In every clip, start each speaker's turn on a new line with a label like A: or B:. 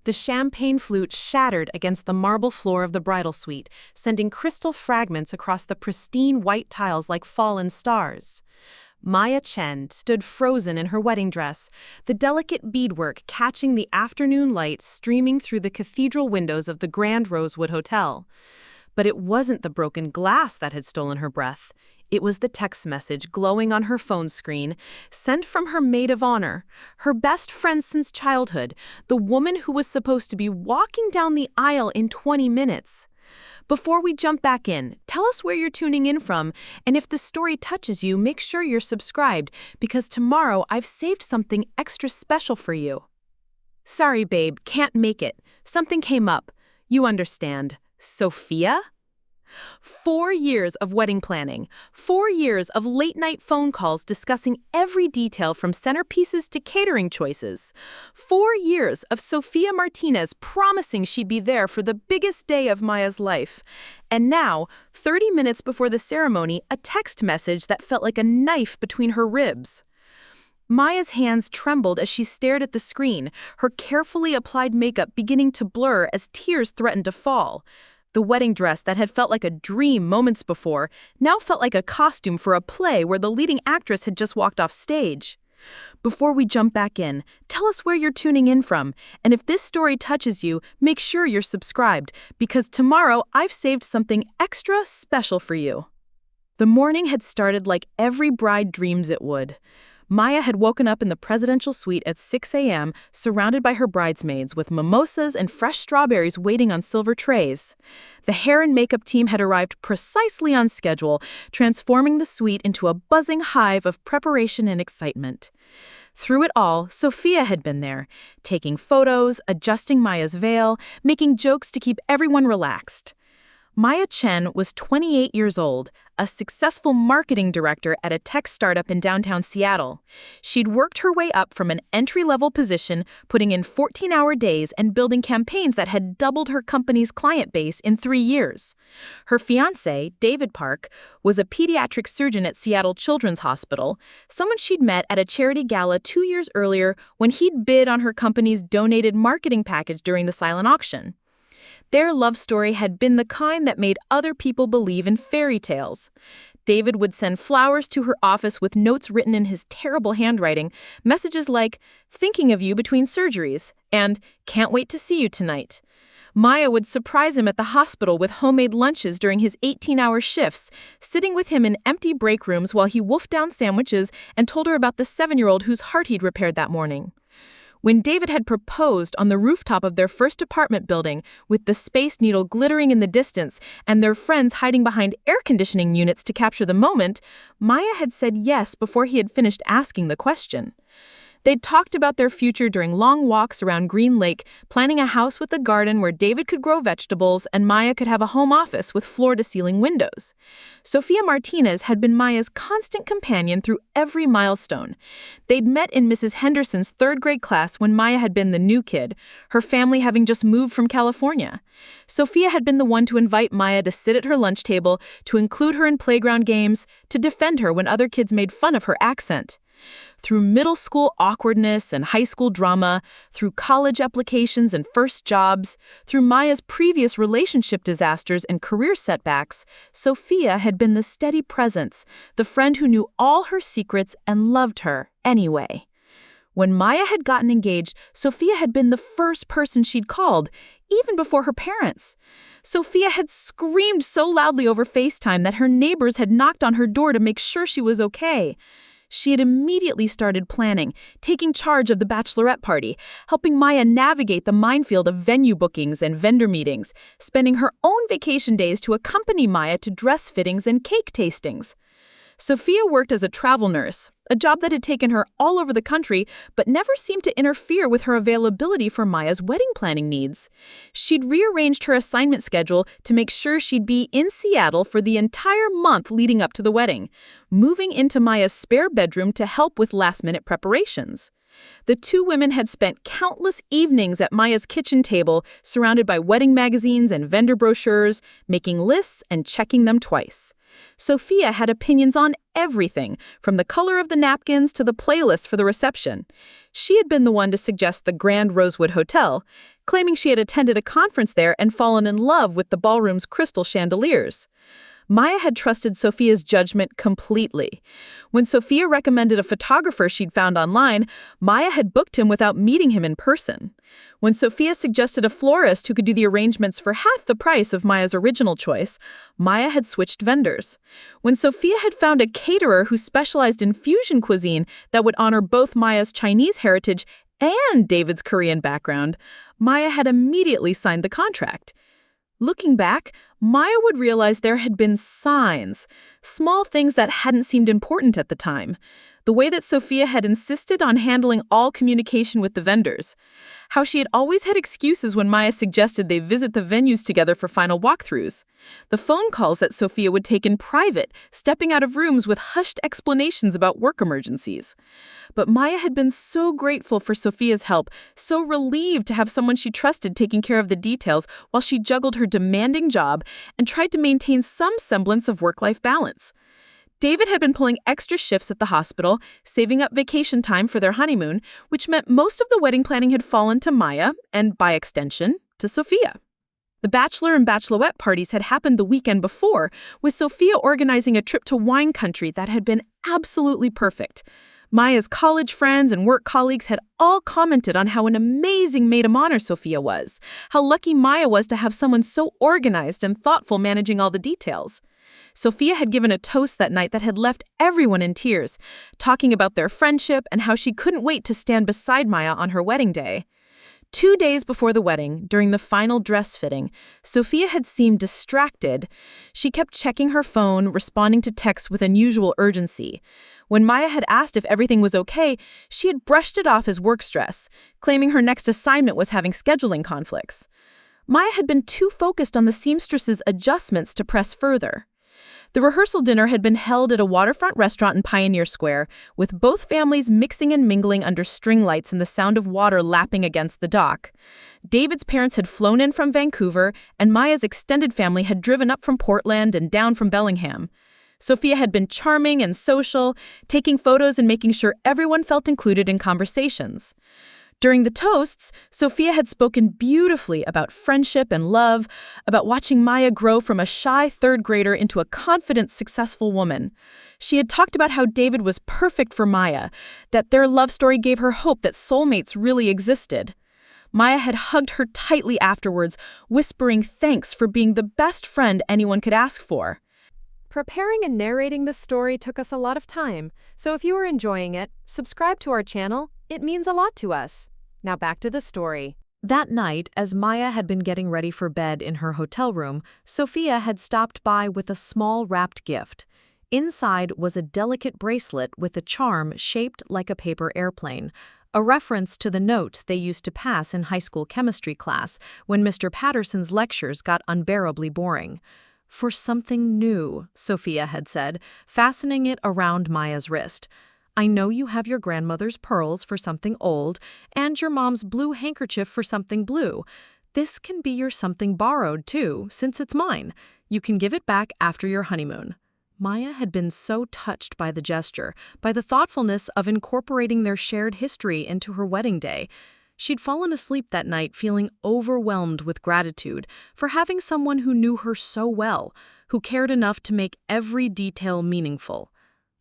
A: The champagne flute shattered against the marble floor of the bridal suite, sending crystal fragments across the pristine white tiles like fallen stars. Maya Chen stood frozen in her wedding dress, the delicate beadwork catching the afternoon light streaming through the cathedral windows of the Grand Rosewood Hotel. But it wasn't the broken glass that had stolen her breath. It was the text message glowing on her phone screen, sent from her maid of honor, her best friend since childhood, the woman who was supposed to be walking down the aisle in 20 minutes. Before we jump back in, tell us where you're tuning in from, and if the story touches you, make sure you're subscribed, because tomorrow I've saved something extra special for you. Sorry, babe, can't make it. Something came up. You understand. Sophia? 4 years of wedding planning, 4 years of late-night phone calls discussing every detail from centerpieces to catering choices, 4 years of Sophia Martinez promising she'd be there for the biggest day of Maya's life. And now, 30 minutes before the ceremony, a text message that felt like a knife between her ribs. Maya's hands trembled as she stared at the screen, her carefully applied makeup beginning to blur as tears threatened to fall. The wedding dress that had felt like a dream moments before now felt like a costume for a play where the leading actress had just walked off stage. Before we jump back in, tell us where you're tuning in from, and if this story touches you, make sure you're subscribed, because tomorrow I've saved something extra special for you. The morning had started like every bride dreams it would. Maya had woken up in the presidential suite at 6 a.m., surrounded by her bridesmaids with mimosas and fresh strawberries waiting on silver trays. The hair and makeup team had arrived precisely on schedule, transforming the suite into a buzzing hive of preparation and excitement. Through it all, Sophia had been there, taking photos, adjusting Maya's veil, making jokes to keep everyone relaxed. Maya Chen was 28 years old, a successful marketing director at a tech startup in downtown Seattle. She'd worked her way up from an entry-level position, putting in 14-hour days and building campaigns that had doubled her company's client base in 3 years. Her fiancé, David Park, was a pediatric surgeon at Seattle Children's Hospital, someone she'd met at a charity gala 2 years earlier when he'd bid on her company's donated marketing package during the silent auction. Their love story had been the kind that made other people believe in fairy tales. David would send flowers to her office with notes written in his terrible handwriting, messages like, "Thinking of you between surgeries," and "Can't wait to see you tonight." Maya would surprise him at the hospital with homemade lunches during his 18-hour shifts, sitting with him in empty break rooms while he wolfed down sandwiches and told her about the 7-year-old whose heart he'd repaired that morning. When David had proposed on the rooftop of their first apartment building, with the Space Needle glittering in the distance and their friends hiding behind air conditioning units to capture the moment, Maya had said yes before he had finished asking the question. They'd talked about their future during long walks around Green Lake, planning a house with a garden where David could grow vegetables and Maya could have a home office with floor-to-ceiling windows. Sophia Martinez had been Maya's constant companion through every milestone. They'd met in Mrs. Henderson's third-grade class when Maya had been the new kid, her family having just moved from California. Sophia had been the one to invite Maya to sit at her lunch table, to include her in playground games, to defend her when other kids made fun of her accent. Through middle school awkwardness and high school drama, through college applications and first jobs, through Maya's previous relationship disasters and career setbacks, Sophia had been the steady presence, the friend who knew all her secrets and loved her anyway. When Maya had gotten engaged, Sophia had been the first person she'd called, even before her parents. Sophia had screamed so loudly over FaceTime that her neighbors had knocked on her door to make sure she was okay. She had immediately started planning, taking charge of the bachelorette party, helping Maya navigate the minefield of venue bookings and vendor meetings, spending her own vacation days to accompany Maya to dress fittings and cake tastings. Sophia worked as a travel nurse, a job that had taken her all over the country, but never seemed to interfere with her availability for Maya's wedding planning needs. She'd rearranged her assignment schedule to make sure she'd be in Seattle for the entire month leading up to the wedding, moving into Maya's spare bedroom to help with last-minute preparations. The two women had spent countless evenings at Maya's kitchen table, surrounded by wedding magazines and vendor brochures, making lists and checking them twice. Sophia had opinions on everything, from the color of the napkins to the playlist for the reception. She had been the one to suggest the Grand Rosewood Hotel, claiming she had attended a conference there and fallen in love with the ballroom's crystal chandeliers. Maya had trusted Sophia's judgment completely. When Sophia recommended a photographer she'd found online, Maya had booked him without meeting him in person. When Sophia suggested a florist who could do the arrangements for half the price of Maya's original choice, Maya had switched vendors. When Sophia had found a caterer who specialized in fusion cuisine that would honor both Maya's Chinese heritage and David's Korean background, Maya had immediately signed the contract. Looking back, Maya would realize there had been signs, small things that hadn't seemed important at the time. The way that Sophia had insisted on handling all communication with the vendors. How she had always had excuses when Maya suggested they visit the venues together for final walkthroughs. The phone calls that Sophia would take in private, stepping out of rooms with hushed explanations about work emergencies. But Maya had been so grateful for Sophia's help, so relieved to have someone she trusted taking care of the details while she juggled her demanding job and tried to maintain some semblance of work-life balance. David had been pulling extra shifts at the hospital, saving up vacation time for their honeymoon, which meant most of the wedding planning had fallen to Maya, and by extension, to Sophia. The bachelor and bachelorette parties had happened the weekend before, with Sophia organizing a trip to wine country that had been absolutely perfect. Maya's college friends and work colleagues had all commented on how an amazing maid of honor Sophia was, how lucky Maya was to have someone so organized and thoughtful managing all the details. Sophia had given a toast that night that had left everyone in tears, talking about their friendship and how she couldn't wait to stand beside Maya on her wedding day. 2 days before the wedding, during the final dress fitting, Sophia had seemed distracted. She kept checking her phone, responding to texts with unusual urgency. When Maya had asked if everything was okay, she had brushed it off as work stress, claiming her next assignment was having scheduling conflicts. Maya had been too focused on the seamstress's adjustments to press further. The rehearsal dinner had been held at a waterfront restaurant in Pioneer Square, with both families mixing and mingling under string lights and the sound of water lapping against the dock. David's parents had flown in from Vancouver, and Maya's extended family had driven up from Portland and down from Bellingham. Sophia had been charming and social, taking photos and making sure everyone felt included in conversations. During the toasts, Sophia had spoken beautifully about friendship and love, about watching Maya grow from a shy third grader into a confident, successful woman. She had talked about how David was perfect for Maya, that their love story gave her hope that soulmates really existed. Maya had hugged her tightly afterwards, whispering thanks for being the best friend anyone could ask for.
B: Preparing and narrating this story took us a lot of time, so if you are enjoying it, subscribe to our channel. It means a lot to us. Now back to the story.
C: That night, as Maya had been getting ready for bed in her hotel room, Sophia had stopped by with a small wrapped gift. Inside was a delicate bracelet with a charm shaped like a paper airplane, a reference to the note they used to pass in high school chemistry class when Mr. Patterson's lectures got unbearably boring. "For something new," Sophia had said, fastening it around Maya's wrist. "I know you have your grandmother's pearls for something old, and your mom's blue handkerchief for something blue. This can be your something borrowed, too, since it's mine. You can give it back after your honeymoon." Maya had been so touched by the gesture, by the thoughtfulness of incorporating their shared history into her wedding day. She'd fallen asleep that night feeling overwhelmed with gratitude for having someone who knew her so well, who cared enough to make every detail meaningful.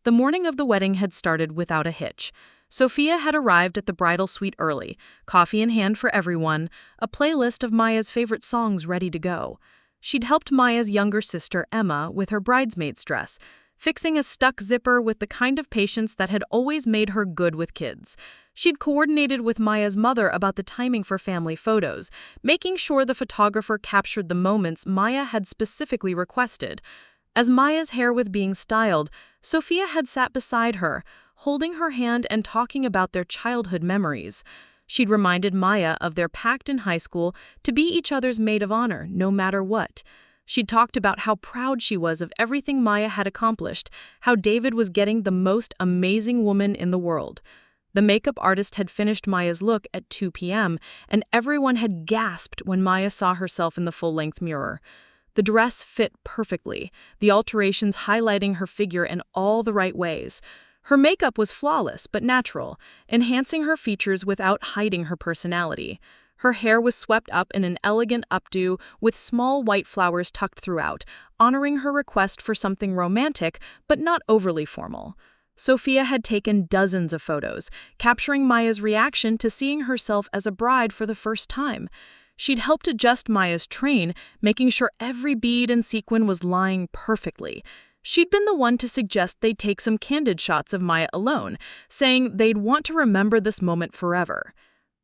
C: The morning of the wedding had started without a hitch. Sophia had arrived at the bridal suite early, coffee in hand for everyone, a playlist of Maya's favorite songs ready to go. She'd helped Maya's younger sister, Emma, with her bridesmaid's dress, fixing a stuck zipper with the kind of patience that had always made her good with kids. She'd coordinated with Maya's mother about the timing for family photos, making sure the photographer captured the moments Maya had specifically requested. As Maya's hair was being styled, Sophia had sat beside her, holding her hand and talking about their childhood memories. She'd reminded Maya of their pact in high school to be each other's maid of honor, no matter what. She'd talked about how proud she was of everything Maya had accomplished, how David was getting the most amazing woman in the world. The makeup artist had finished Maya's look at 2 p.m., and everyone had gasped when Maya saw herself in the full-length mirror. The dress fit perfectly, the alterations highlighting her figure in all the right ways. Her makeup was flawless but natural, enhancing her features without hiding her personality. Her hair was swept up in an elegant updo with small white flowers tucked throughout, honoring her request for something romantic but not overly formal. Sophia had taken dozens of photos, capturing Maya's reaction to seeing herself as a bride for the first time. She'd helped adjust Maya's train, making sure every bead and sequin was lying perfectly. She'd been the one to suggest they'd take some candid shots of Maya alone, saying they'd want to remember this moment forever.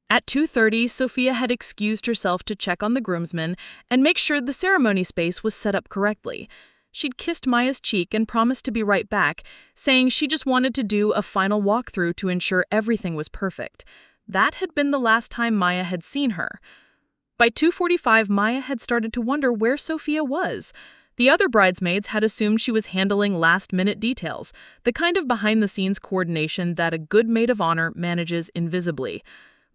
C: At 2:30, Sophia had excused herself to check on the groomsmen and make sure the ceremony space was set up correctly. She'd kissed Maya's cheek and promised to be right back, saying she just wanted to do a final walkthrough to ensure everything was perfect. That had been the last time Maya had seen her. By 2:45, Maya had started to wonder where Sophia was. The other bridesmaids had assumed she was handling last-minute details, the kind of behind-the-scenes coordination that a good maid of honor manages invisibly.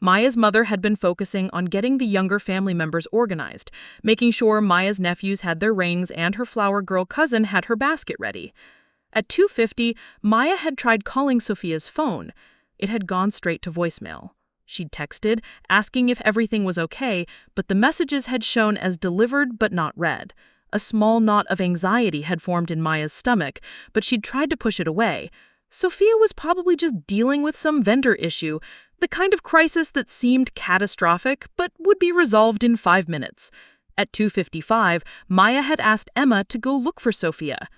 C: Maya's mother had been focusing on getting the younger family members organized, making sure Maya's nephews had their rings and her flower girl cousin had her basket ready. At 2:50, Maya had tried calling Sophia's phone. It had gone straight to voicemail. She'd texted, asking if everything was okay, but the messages had shown as delivered but not read. A small knot of anxiety had formed in Maya's stomach, but she'd tried to push it away. Sophia was probably just dealing with some vendor issue, the kind of crisis that seemed catastrophic but would be resolved in 5 minutes. At 2:55, Maya had asked Emma to go look for Sophia.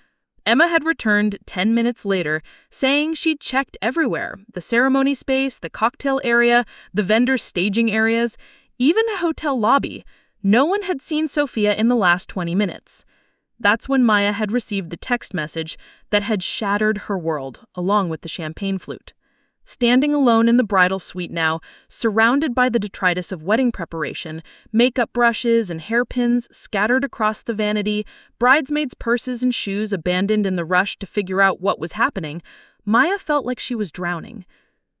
C: Emma had returned 10 minutes later, saying she'd checked everywhere, the ceremony space, the cocktail area, the vendor staging areas, even a hotel lobby. No one had seen Sophia in the last 20 minutes. That's when Maya had received the text message that had shattered her world, along with the champagne flute. Standing alone in the bridal suite now, surrounded by the detritus of wedding preparation, makeup brushes and hairpins scattered across the vanity, bridesmaids' purses and shoes abandoned in the rush to figure out what was happening, Maya felt like she was drowning.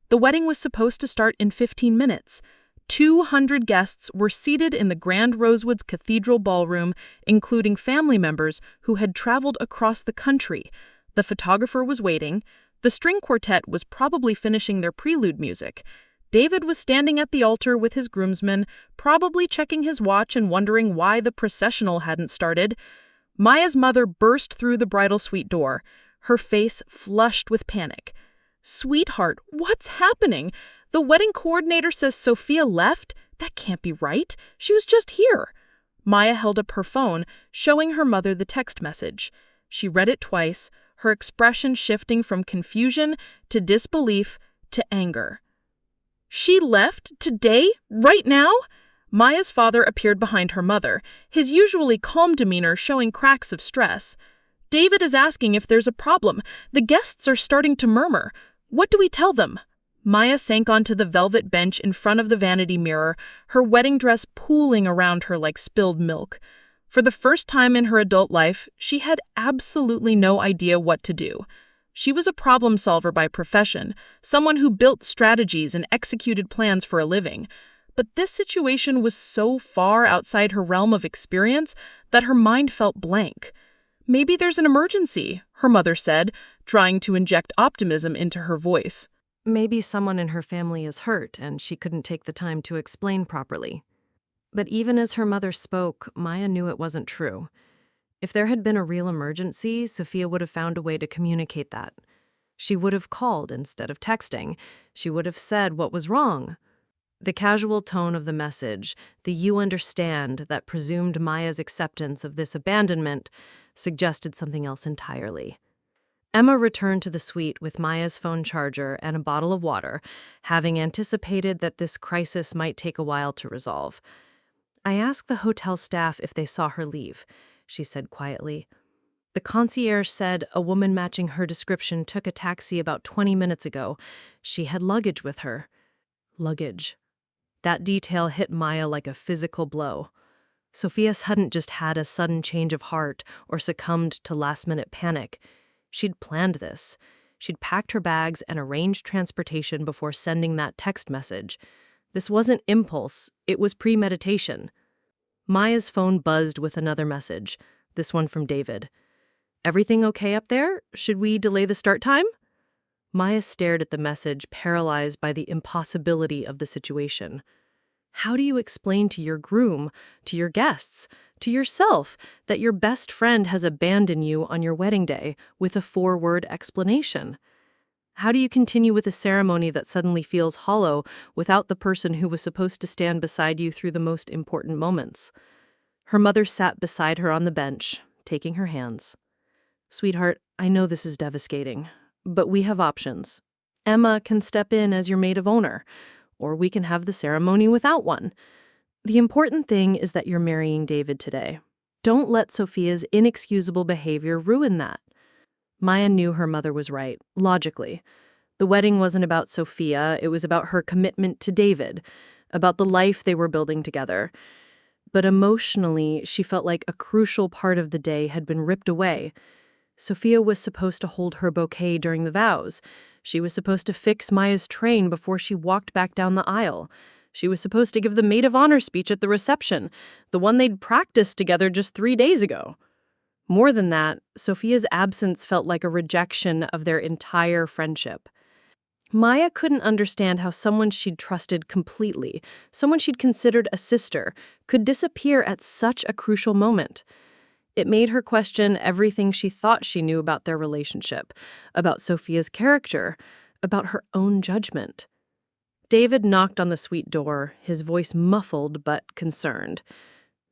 C: The wedding was supposed to start in 15 minutes. 200 guests were seated in the Grand Rosewoods Cathedral Ballroom, including family members who had traveled across the country. The photographer was waiting. The string quartet was probably finishing their prelude music. David was standing at the altar with his groomsmen, probably checking his watch and wondering why the processional hadn't started. Maya's mother burst through the bridal suite door, her face flushed with panic. "Sweetheart, what's happening? The wedding coordinator says Sophia left? That can't be right. She was just here." Maya held up her phone, showing her mother the text message. She read it twice, her expression shifting from confusion to disbelief to anger. "She left? Today? Right now?" Maya's father appeared behind her mother, his usually calm demeanor showing cracks of stress. "David is asking if there's a problem. The guests are starting to murmur. What do we tell them?" Maya sank onto the velvet bench in front of the vanity mirror, her wedding dress pooling around her like spilled milk. For the first time in her adult life, she had absolutely no idea what to do. She was a problem solver by profession, someone who built strategies and executed plans for a living. But this situation was so far outside her realm of experience that her mind felt blank. "Maybe there's an emergency," her mother said, trying to inject optimism into her voice.
B: Maybe someone in her family is hurt and she couldn't take the time to explain properly. But even as her mother spoke, Maya knew it wasn't true. If there had been a real emergency, Sophia would have found a way to communicate that. She would have called instead of texting. She would have said what was wrong. The casual tone of the message, the "you understand" that presumed Maya's acceptance of this abandonment, suggested something else entirely. Emma returned to the suite with Maya's phone charger and a bottle of water, having anticipated that this crisis might take a while to resolve. "I asked the hotel staff if they saw her leave," she said quietly. "The concierge said a woman matching her description took a taxi about 20 minutes ago. She had luggage with her." Luggage. That detail hit Maya like a physical blow. Sophia hadn't just had a sudden change of heart or succumbed to last-minute panic. She'd planned this. She'd packed her bags and arranged transportation before sending that text message. This wasn't impulse, it was premeditation. Maya's phone buzzed with another message, this one from David. "Everything okay up there? Should we delay the start time?" Maya stared at the message, paralyzed by the impossibility of the situation. How do you explain to your groom, to your guests, to yourself that your best friend has abandoned you on your wedding day with a 4-word explanation? How do you continue with a ceremony that suddenly feels hollow without the person who was supposed to stand beside you through the most important moments? Her mother sat beside her on the bench, taking her hands. "Sweetheart, I know this is devastating, but we have options. Emma can step in as your maid of honor, or we can have the ceremony without one. The important thing is that you're marrying David today. Don't let Sophia's inexcusable behavior ruin that." Maya knew her mother was right, logically. The wedding wasn't about Sophia, it was about her commitment to David, about the life they were building together. But emotionally, she felt like a crucial part of the day had been ripped away. Sophia was supposed to hold her bouquet during the vows. She was supposed to fix Maya's train before she walked back down the aisle. She was supposed to give the maid of honor speech at the reception, the one they'd practiced together just 3 days ago. More than that, Sophia's absence felt like a rejection of their entire friendship. Maya couldn't understand how someone she'd trusted completely, someone she'd considered a sister, could disappear at such a crucial moment. It made her question everything she thought she knew about their relationship, about Sophia's character, about her own judgment. David knocked on the suite door, his voice muffled but concerned.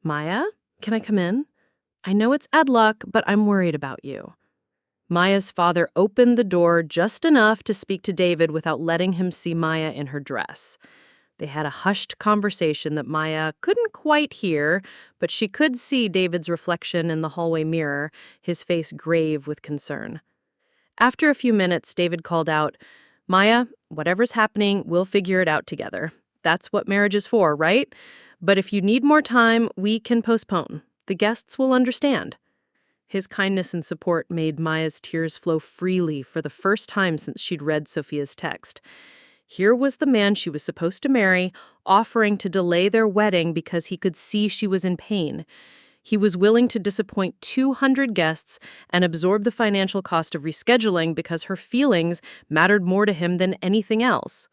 B: "Maya, can I come in? I know it's Edluck, but I'm worried about you." Maya's father opened the door just enough to speak to David without letting him see Maya in her dress. They had a hushed conversation that Maya couldn't quite hear, but she could see David's reflection in the hallway mirror, his face grave with concern. After a few minutes, David called out, "Maya, whatever's happening, we'll figure it out together. That's what marriage is for, right? But if you need more time, we can postpone. The guests will understand." His kindness and support made Maya's tears flow freely for the first time since she'd read Sophia's text. Here was the man she was supposed to marry, offering to delay their wedding because he could see she was in pain. He was willing to disappoint 200 guests and absorb the financial cost of rescheduling because her feelings mattered more to him than anything else.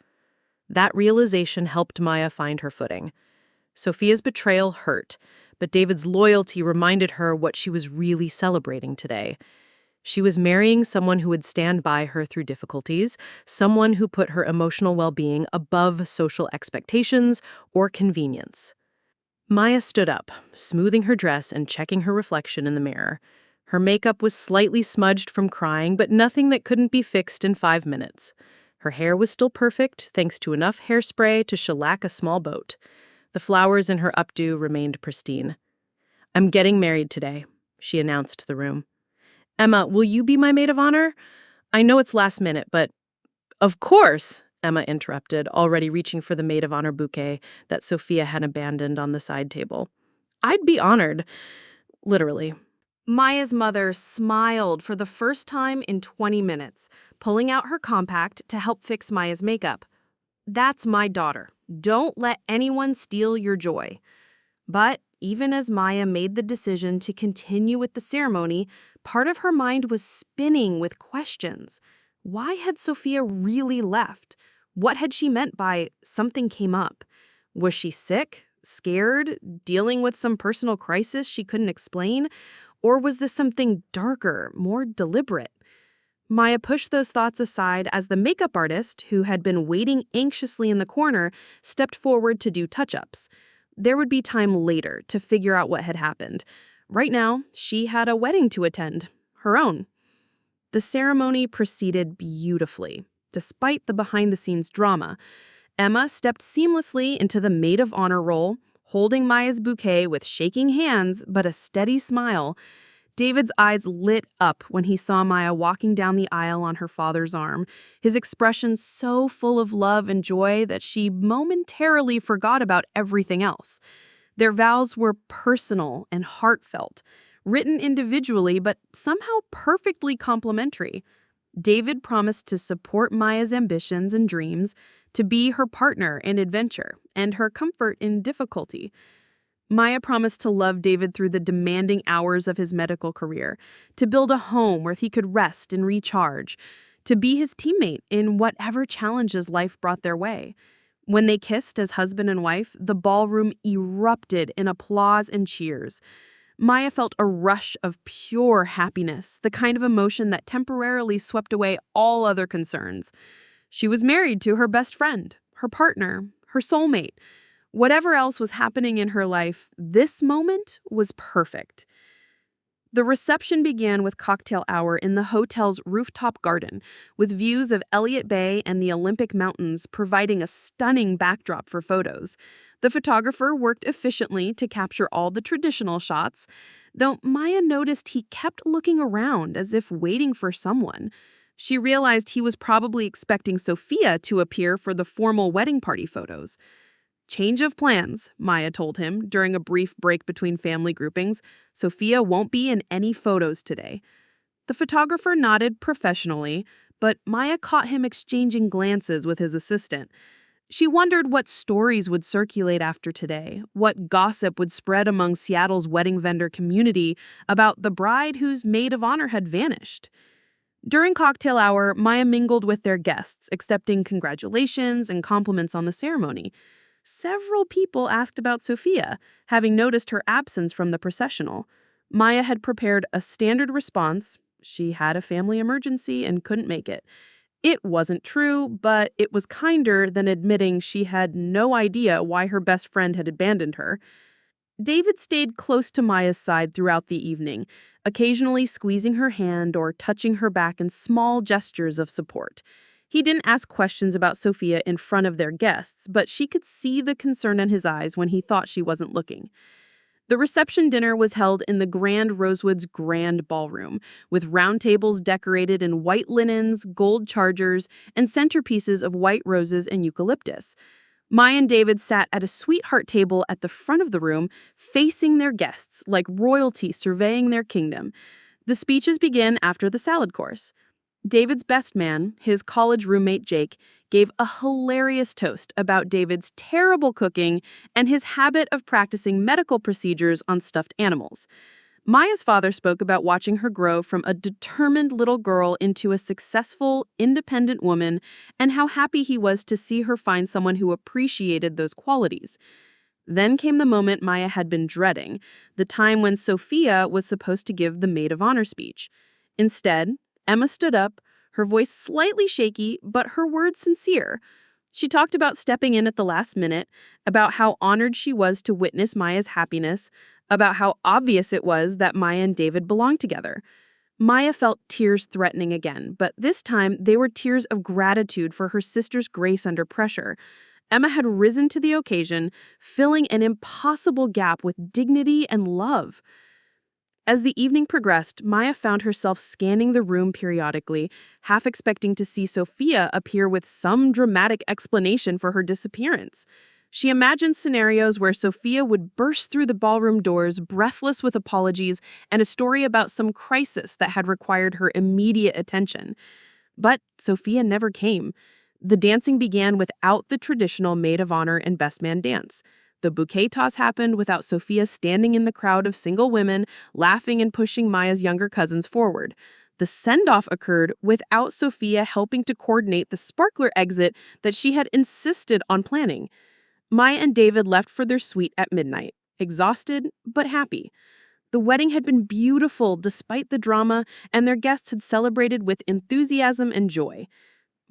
B: That realization helped Maya find her footing. Sophia's betrayal hurt, but David's loyalty reminded her what she was really celebrating today. She was marrying someone who would stand by her through difficulties, someone who put her emotional well-being above social expectations or convenience. Maya stood up, smoothing her dress and checking her reflection in the mirror. Her makeup was slightly smudged from crying, but nothing that couldn't be fixed in 5 minutes. Her hair was still perfect, thanks to enough hairspray to shellac a small boat. The flowers in her updo remained pristine. "I'm getting married today," she announced to the room. "Emma, will you be my maid of honor? I know it's last minute, but—" "Of course," Emma interrupted, already reaching for the maid of honor bouquet that Sophia had abandoned on the side table. "I'd be honored. Literally."
A: Maya's mother smiled for the first time in 20 minutes, pulling out her compact to help fix Maya's makeup. "That's my daughter. Don't let anyone steal your joy." But even as Maya made the decision to continue with the ceremony, part of her mind was spinning with questions. Why had Sophia really left? What had she meant by "something came up"? Was she sick, scared, dealing with some personal crisis she couldn't explain? Or was this something darker, more deliberate? Maya pushed those thoughts aside as the makeup artist, who had been waiting anxiously in the corner, stepped forward to do touch-ups. There would be time later to figure out what had happened. Right now, she had a wedding to attend, her own. The ceremony proceeded beautifully. Despite the behind-the-scenes drama, Emma stepped seamlessly into the maid of honor role, holding Maya's bouquet with shaking hands but a steady smile. David's eyes lit up when he saw Maya walking down the aisle on her father's arm, his expression so full of love and joy that she momentarily forgot about everything else. Their vows were personal and heartfelt, written individually but somehow perfectly complementary.
D: David promised to support Maya's ambitions and dreams, to be her partner in adventure and her comfort in difficulty. Maya promised to love David through the demanding hours of his medical career, to build a home where he could rest and recharge, to be his teammate in whatever challenges life brought their way. When they kissed as husband and wife, the ballroom erupted in applause and cheers. Maya felt a rush of pure happiness, the kind of emotion that temporarily swept away all other concerns. She was married to her best friend, her partner, her soulmate. Whatever else was happening in her life, this moment was perfect. The reception began with cocktail hour in the hotel's rooftop garden, with views of Elliott Bay and the Olympic Mountains providing a stunning backdrop for photos. The photographer worked efficiently to capture all the traditional shots, though Maya noticed he kept looking around as if waiting for someone. She realized he was probably expecting Sophia to appear for the formal wedding party photos. "Change of plans," Maya told him during a brief break between family groupings. "Sophia won't be in any photos today." The photographer nodded professionally, but Maya caught him exchanging glances with his assistant. She wondered what stories would circulate after today, what gossip would spread among Seattle's wedding vendor community about the bride whose maid of honor had vanished. During cocktail hour, Maya mingled with their guests, accepting congratulations and compliments on the ceremony. Several people asked about Sophia, having noticed her absence from the processional. Maya had prepared a standard response. She had a family emergency and couldn't make it. It wasn't true, but it was kinder than admitting she had no idea why her best friend had abandoned her. David stayed close to Maya's side throughout the evening, occasionally squeezing her hand or touching her back in small gestures of support. He didn't ask questions about Sophia in front of their guests, but she could see the concern in his eyes when he thought she wasn't looking. The reception dinner was held in the Grand Rosewood's Grand Ballroom, with round tables decorated in white linens, gold chargers, and centerpieces of white roses and eucalyptus. Maya and David sat at a sweetheart table at the front of the room, facing their guests like royalty surveying their kingdom. The speeches began after the salad course. David's best man, his college roommate Jake, gave a hilarious toast about David's terrible cooking and his habit of practicing medical procedures on stuffed animals. Maya's father spoke about watching her grow from a determined little girl into a successful, independent woman and how happy he was to see her find someone who appreciated those qualities. Then came the moment Maya had been dreading, the time when Sophia was supposed to give the maid of honor speech. Instead, Emma stood up, her voice slightly shaky, but her words sincere. She talked about stepping in at the last minute, about how honored she was to witness Maya's happiness, about how obvious it was that Maya and David belonged together. Maya felt tears threatening again, but this time they were tears of gratitude for her sister's grace under pressure. Emma had risen to the occasion, filling an impossible gap with dignity and love. As the evening progressed, Maya found herself scanning the room periodically, half expecting to see Sophia appear with some dramatic explanation for her disappearance. She imagined scenarios where Sophia would burst through the ballroom doors, breathless with apologies, and a story about some crisis that had required her immediate attention. But Sophia never came. The dancing began without the traditional maid of honor and best man dance. The bouquet toss happened without Sophia standing in the crowd of single women, laughing and pushing Maya's younger cousins forward. The send-off occurred without Sophia helping to coordinate the sparkler exit that she had insisted on planning. Maya and David left for their suite at midnight, exhausted but happy. The wedding had been beautiful despite the drama, and their guests had celebrated with enthusiasm and joy.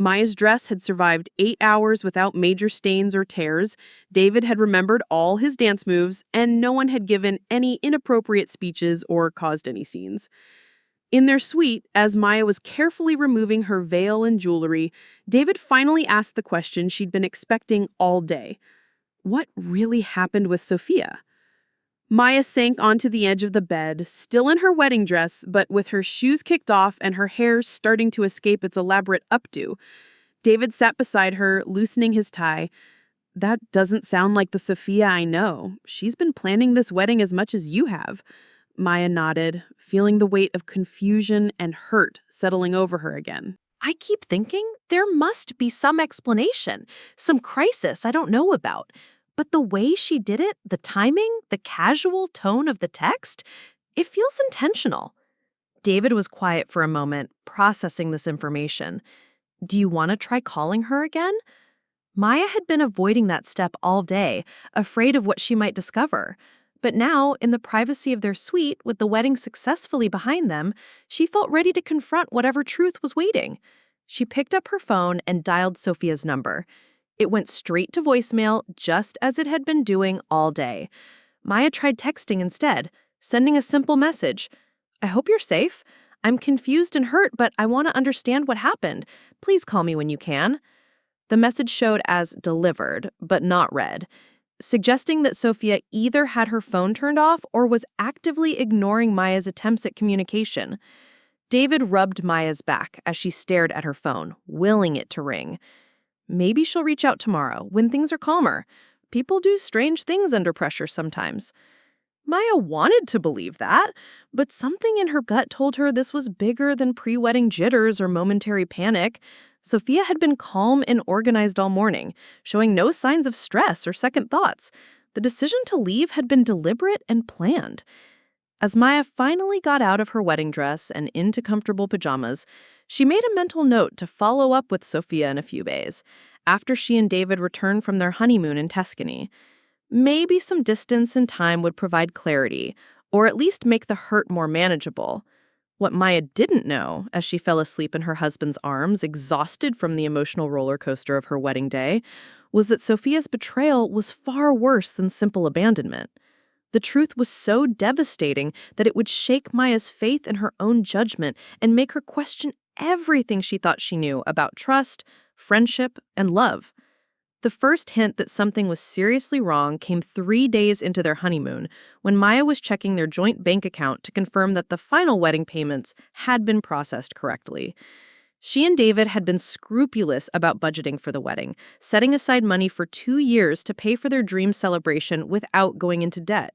D: Maya's dress had survived 8 hours without major stains or tears. David had remembered all his dance moves, and no one had given any inappropriate speeches or caused any scenes. In their suite, as Maya was carefully removing her veil and jewelry, David finally asked the question she'd been expecting all day. What really happened with Sophia? Maya sank onto the edge of the bed, still in her wedding dress, but with her shoes kicked off and her hair starting to escape its elaborate updo. David sat beside her, loosening his tie. "That doesn't sound like the Sophia I know. She's been planning this wedding as much as you have." Maya nodded, feeling the weight of confusion and hurt settling over her again.
A: I keep thinking there must be some explanation, some crisis I don't know about. But the way she did it, the timing, the casual tone of the text, it feels intentional. David was quiet for a moment, processing this information. Do you want to try calling her again? Maya had been avoiding that step all day, afraid of what she might discover. But now, in the privacy of their suite, with the wedding successfully behind them, she felt ready to confront whatever truth was waiting. She picked up her phone and dialed Sophia's number. It went straight to voicemail, just as it had been doing all day. Maya tried texting instead, sending a simple message. I hope you're safe. I'm confused and hurt, but I want to understand what happened. Please call me when you can. The message showed as delivered, but not read, suggesting that Sophia either had her phone turned off or was actively ignoring Maya's attempts at communication. David rubbed Maya's back as she stared at her phone, willing it to ring. Maybe she'll reach out tomorrow, when things are calmer. People do strange things under pressure sometimes. Maya wanted to believe that, but something in her gut told her this was bigger than pre-wedding jitters or momentary panic. Sophia had been calm and organized all morning, showing no signs of stress or second thoughts. The decision to leave had been deliberate and planned. As Maya finally got out of her wedding dress and into comfortable pajamas, she made a mental note to follow up with Sophia in a few days, after she and David returned from their honeymoon in Tuscany. Maybe some distance and time would provide clarity, or at least make the hurt more manageable. What Maya didn't know, as she fell asleep in her husband's arms, exhausted from the emotional roller coaster of her wedding day, was that Sophia's betrayal was far worse than simple abandonment. The truth was so devastating that it would shake Maya's faith in her own judgment and make her question everything she thought she knew about trust, friendship, and love. The first hint that something was seriously wrong came 3 days into their honeymoon, when Maya was checking their joint bank account to confirm that the final wedding payments had been processed correctly. She and David had been scrupulous about budgeting for the wedding, setting aside money for 2 years to pay for their dream celebration without going into debt.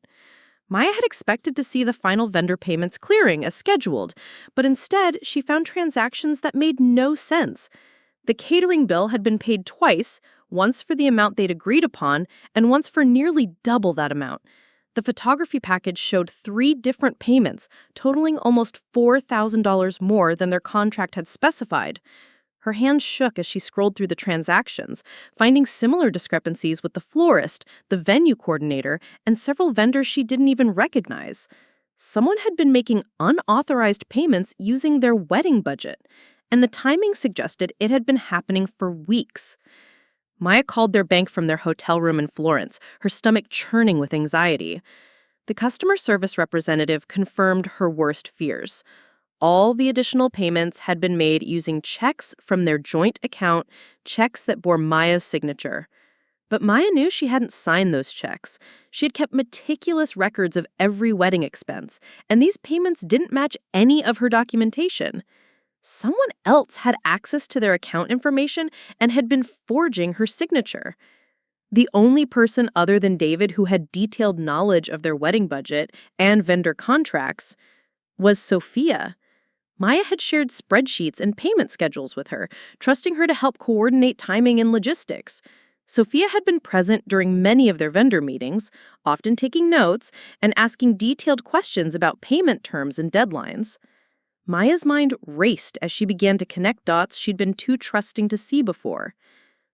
A: Maya had expected to see the final vendor payments clearing as scheduled, but instead she found transactions that made no sense. The catering bill had been paid twice, once for the amount they'd agreed upon, and once for nearly double that amount. The photography package showed 3 different payments, totaling almost $4,000 more than their contract had specified. Her hands shook as she scrolled through the transactions, finding similar discrepancies with the florist, the venue coordinator, and several vendors she didn't even recognize. Someone had been making unauthorized payments using their wedding budget, and the timing suggested it had been happening for weeks. Maya called their bank from their hotel room in Florence, her stomach churning with anxiety. The customer service representative confirmed her worst fears. All the additional payments had been made using checks from their joint account, checks that bore Maya's signature. But Maya knew she hadn't signed those checks. She had kept meticulous records of every wedding expense, and these payments didn't match any of her documentation. Someone else had access to their account information and had been forging her signature. The only person other than David who had detailed knowledge of their wedding budget and vendor contracts was Sophia. Maya had shared spreadsheets and payment schedules with her, trusting her to help coordinate timing and logistics. Sophia had been present during many of their vendor meetings, often taking notes and asking detailed questions about payment terms and deadlines. Maya's mind raced as she began to connect dots she'd been too trusting to see before.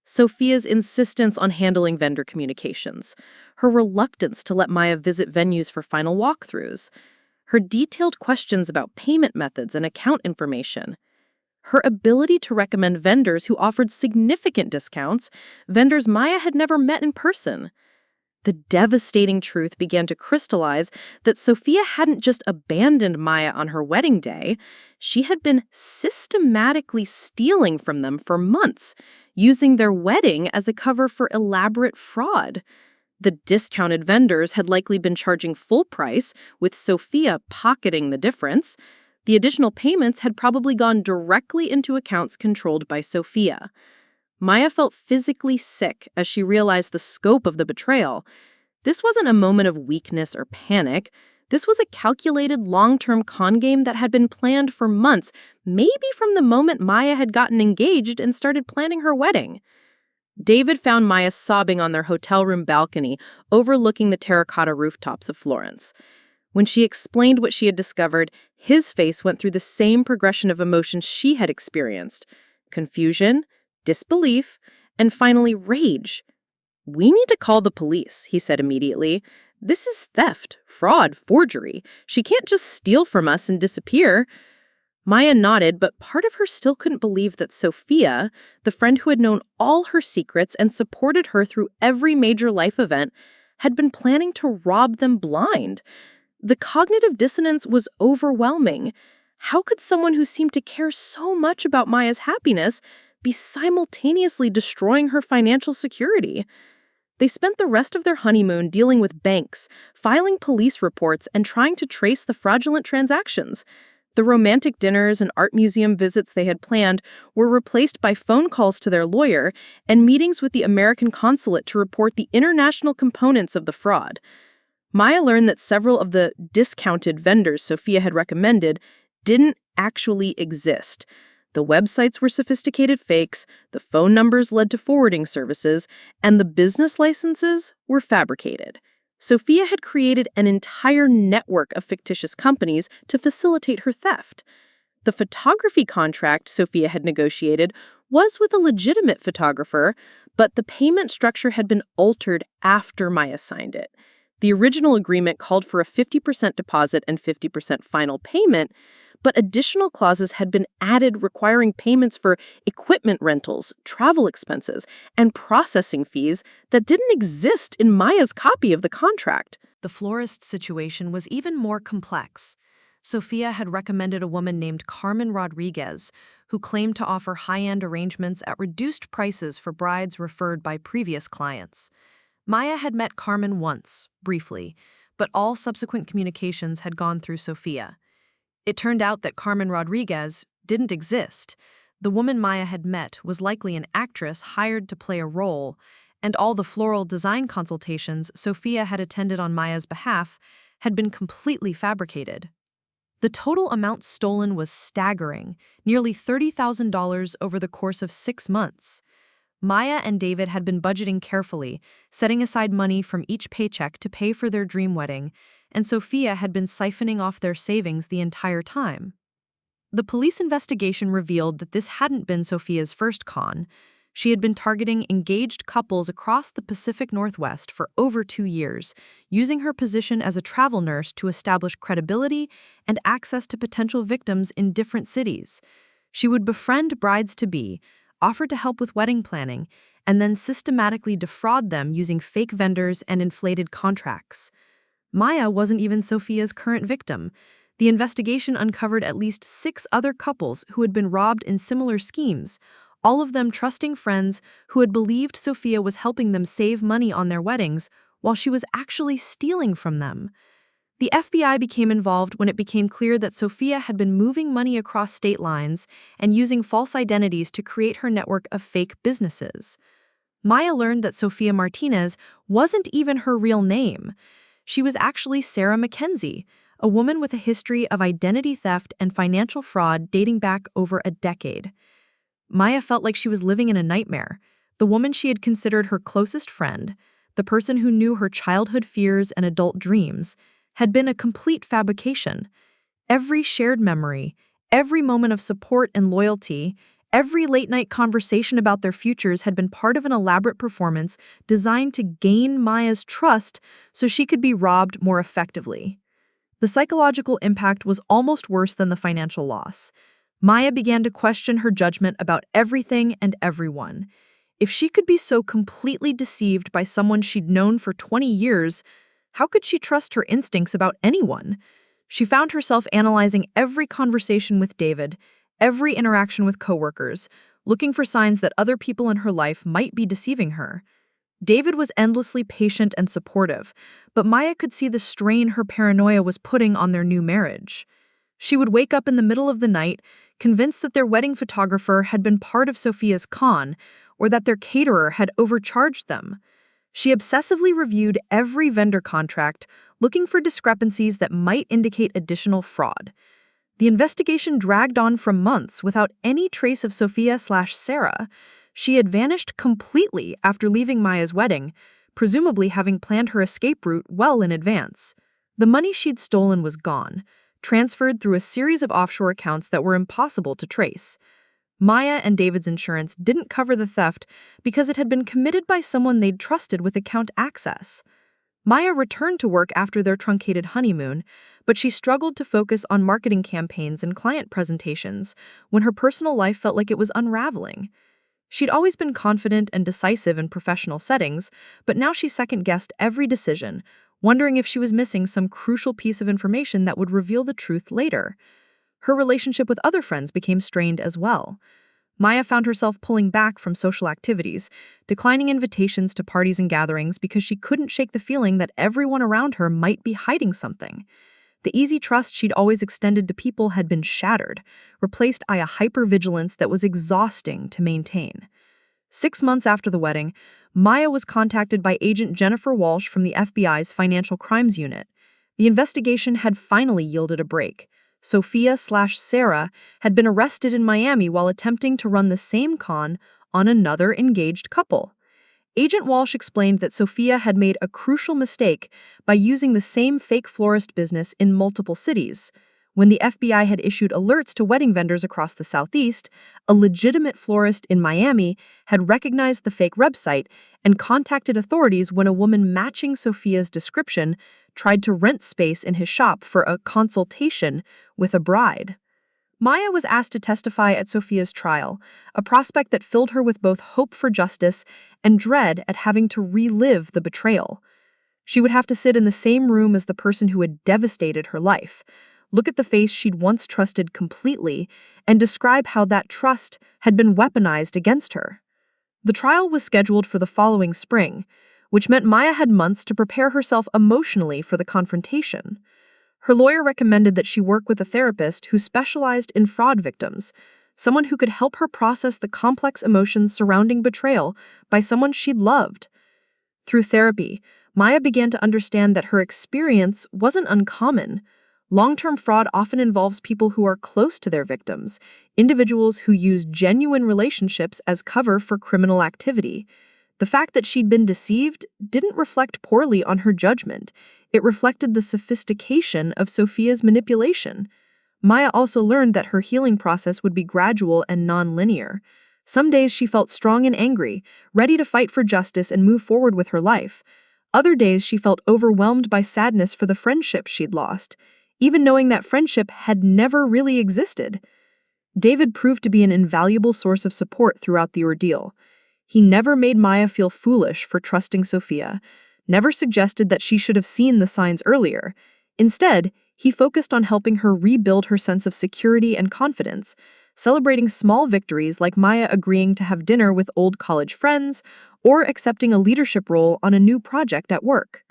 A: Sophia's insistence on handling vendor communications, her reluctance to let Maya visit venues for final walkthroughs, her detailed questions about payment methods and account information, her ability to recommend vendors who offered significant discounts, vendors Maya had never met in person. The devastating truth began to crystallize that Sophia hadn't just abandoned Maya on her wedding day. She had been systematically stealing from them for months, using their wedding as a cover for elaborate fraud. The discounted vendors had likely been charging full price, with Sophia pocketing the difference. The additional payments had probably gone directly into accounts controlled by Sophia. Maya felt physically sick as she realized the scope of the betrayal. This wasn't a moment of weakness or panic. This was a calculated long-term con game that had been planned for months, maybe from the moment Maya had gotten engaged and started planning her wedding. David found Maya sobbing on their hotel room balcony, overlooking the terracotta rooftops of Florence. When she explained what she had discovered, his face went through the same progression of emotions she had experienced: confusion, disbelief, and finally rage. "We need to call the police," he said immediately. "This is theft, fraud, forgery. She can't just steal from us and disappear." Maya nodded, but part of her still couldn't believe that Sophia, the friend who had known all her secrets and supported her through every major life event, had been planning to rob them blind. The cognitive dissonance was overwhelming. How could someone who seemed to care so much about Maya's happiness be simultaneously destroying her financial security? They spent the rest of their honeymoon dealing with banks, filing police reports, and trying to trace the fraudulent transactions. The romantic dinners and art museum visits they had planned were replaced by phone calls to their lawyer and meetings with the American consulate to report the international components of the fraud. Maya learned that several of the discounted vendors Sophia had recommended didn't actually exist. The websites were sophisticated fakes, the phone numbers led to forwarding services, and the business licenses were fabricated. Sophia had created an entire network of fictitious companies to facilitate her theft. The photography contract Sophia had negotiated was with a legitimate photographer, but the payment structure had been altered after Maya signed it. The original agreement called for a 50% deposit and 50% final payment, but additional clauses had been added requiring payments for equipment rentals, travel expenses, and processing fees that didn't exist in Maya's copy of the contract.
B: The florist situation was even more complex. Sophia had recommended a woman named Carmen Rodriguez, who claimed to offer high-end arrangements at reduced prices for brides referred by previous clients. Maya had met Carmen once, briefly, but all subsequent communications had gone through Sophia. It turned out that Carmen Rodriguez didn't exist. The woman Maya had met was likely an actress hired to play a role, and all the floral design consultations Sophia had attended on Maya's behalf had been completely fabricated. The total amount stolen was staggering, nearly $30,000 over the course of 6 months. Maya and David had been budgeting carefully, setting aside money from each paycheck to pay for their dream wedding, and Sophia had been siphoning off their savings the entire time. The police investigation revealed that this hadn't been Sophia's first con. She had been targeting engaged couples across the Pacific Northwest for over 2 years, using her position as a travel nurse to establish credibility and access to potential victims in different cities. She would befriend brides-to-be, offer to help with wedding planning, and then systematically defraud them using fake vendors and inflated contracts. Maya wasn't even Sophia's current victim. The investigation uncovered at least 6 other couples who had been robbed in similar schemes, all of them trusting friends who had believed Sophia was helping them save money on their weddings while she was actually stealing from them. The FBI became involved when it became clear that Sophia had been moving money across state lines and using false identities to create her network of fake businesses. Maya learned that Sophia Martinez wasn't even her real name. She was actually Sarah Mackenzie, a woman with a history of identity theft and financial fraud dating back over a decade. Maya felt like she was living in a nightmare. The woman she had considered her closest friend, the person who knew her childhood fears and adult dreams, had been a complete fabrication. Every shared memory, every moment of support and loyalty, every late-night conversation about their futures had been part of an elaborate performance designed to gain Maya's trust so she could be robbed more effectively. The psychological impact was almost worse than the financial loss. Maya began to question her judgment about everything and everyone. If she could be so completely deceived by someone she'd known for 20 years, how could she trust her instincts about anyone? She found herself analyzing every conversation with David, every interaction with coworkers, looking for signs that other people in her life might be deceiving her. David was endlessly patient and supportive, but Maya could see the strain her paranoia was putting on their new marriage. She would wake up in the middle of the night, convinced that their wedding photographer had been part of Sophia's con, or that their caterer had overcharged them. She obsessively reviewed every vendor contract,
C: looking for discrepancies that might indicate additional fraud. The investigation dragged on for months without any trace of Sophia/Sarah. She had vanished completely after leaving Maya's wedding, presumably having planned her escape route well in advance. The money she'd stolen was gone, transferred through a series of offshore accounts that were impossible to trace. Maya and David's insurance didn't cover the theft because it had been committed by someone they'd trusted with account access. Maya returned to work after their truncated honeymoon, but she struggled to focus on marketing campaigns and client presentations when her personal life felt like it was unraveling. She'd always been confident and decisive in professional settings, but now she second-guessed every decision, wondering if she was missing some crucial piece of information that would reveal the truth later. Her relationship with other friends became strained as well. Maya found herself pulling back from social activities, declining invitations to parties and gatherings because she couldn't shake the feeling that everyone around her might be hiding something. The easy trust she'd always extended to people had been shattered, replaced by a hypervigilance that was exhausting to maintain. 6 months after the wedding, Maya was contacted by Agent Jennifer Walsh from the FBI's Financial Crimes Unit. The investigation had finally yielded a break. Sophia/Sarah had been arrested in Miami while attempting to run the same con on another engaged couple. Agent Walsh explained that Sophia had made a crucial mistake by using the same fake florist business in multiple cities. When the FBI had issued alerts to wedding vendors across the Southeast, a legitimate florist in Miami had recognized the fake website and contacted authorities when a woman matching Sophia's description tried to rent space in his shop for a consultation with a bride. Maya was asked to testify at Sophia's trial, a prospect that filled her with both hope for justice and dread at having to relive the betrayal. She would have to sit in the same room as the person who had devastated her life, look at the face she'd once trusted completely, and describe how that trust had been weaponized against her. The trial was scheduled for the following spring, which meant Maya had months to prepare herself emotionally for the confrontation. Her lawyer recommended that she work with a therapist who specialized in fraud victims, someone who could help her process the complex emotions surrounding betrayal by someone she'd loved. Through therapy, Maya began to understand that her experience wasn't uncommon. Long-term fraud often involves people who are close to their victims, individuals who use genuine relationships as cover for criminal activity. The fact that she'd been deceived didn't reflect poorly on her judgment. It reflected the sophistication of Sophia's manipulation. Maya also learned that her healing process would be gradual and non-linear. Some days she felt strong and angry, ready to fight for justice and move forward with her life. Other days she felt overwhelmed by sadness for the friendship she'd lost, even knowing that friendship had never really existed. David proved to be an invaluable source of support throughout the ordeal. He never made Maya feel foolish for trusting Sophia, never suggested that she should have seen the signs earlier. Instead, he focused on helping her rebuild her sense of security and confidence, celebrating small victories like Maya agreeing to have dinner with old college friends or accepting a leadership role on a new project at work.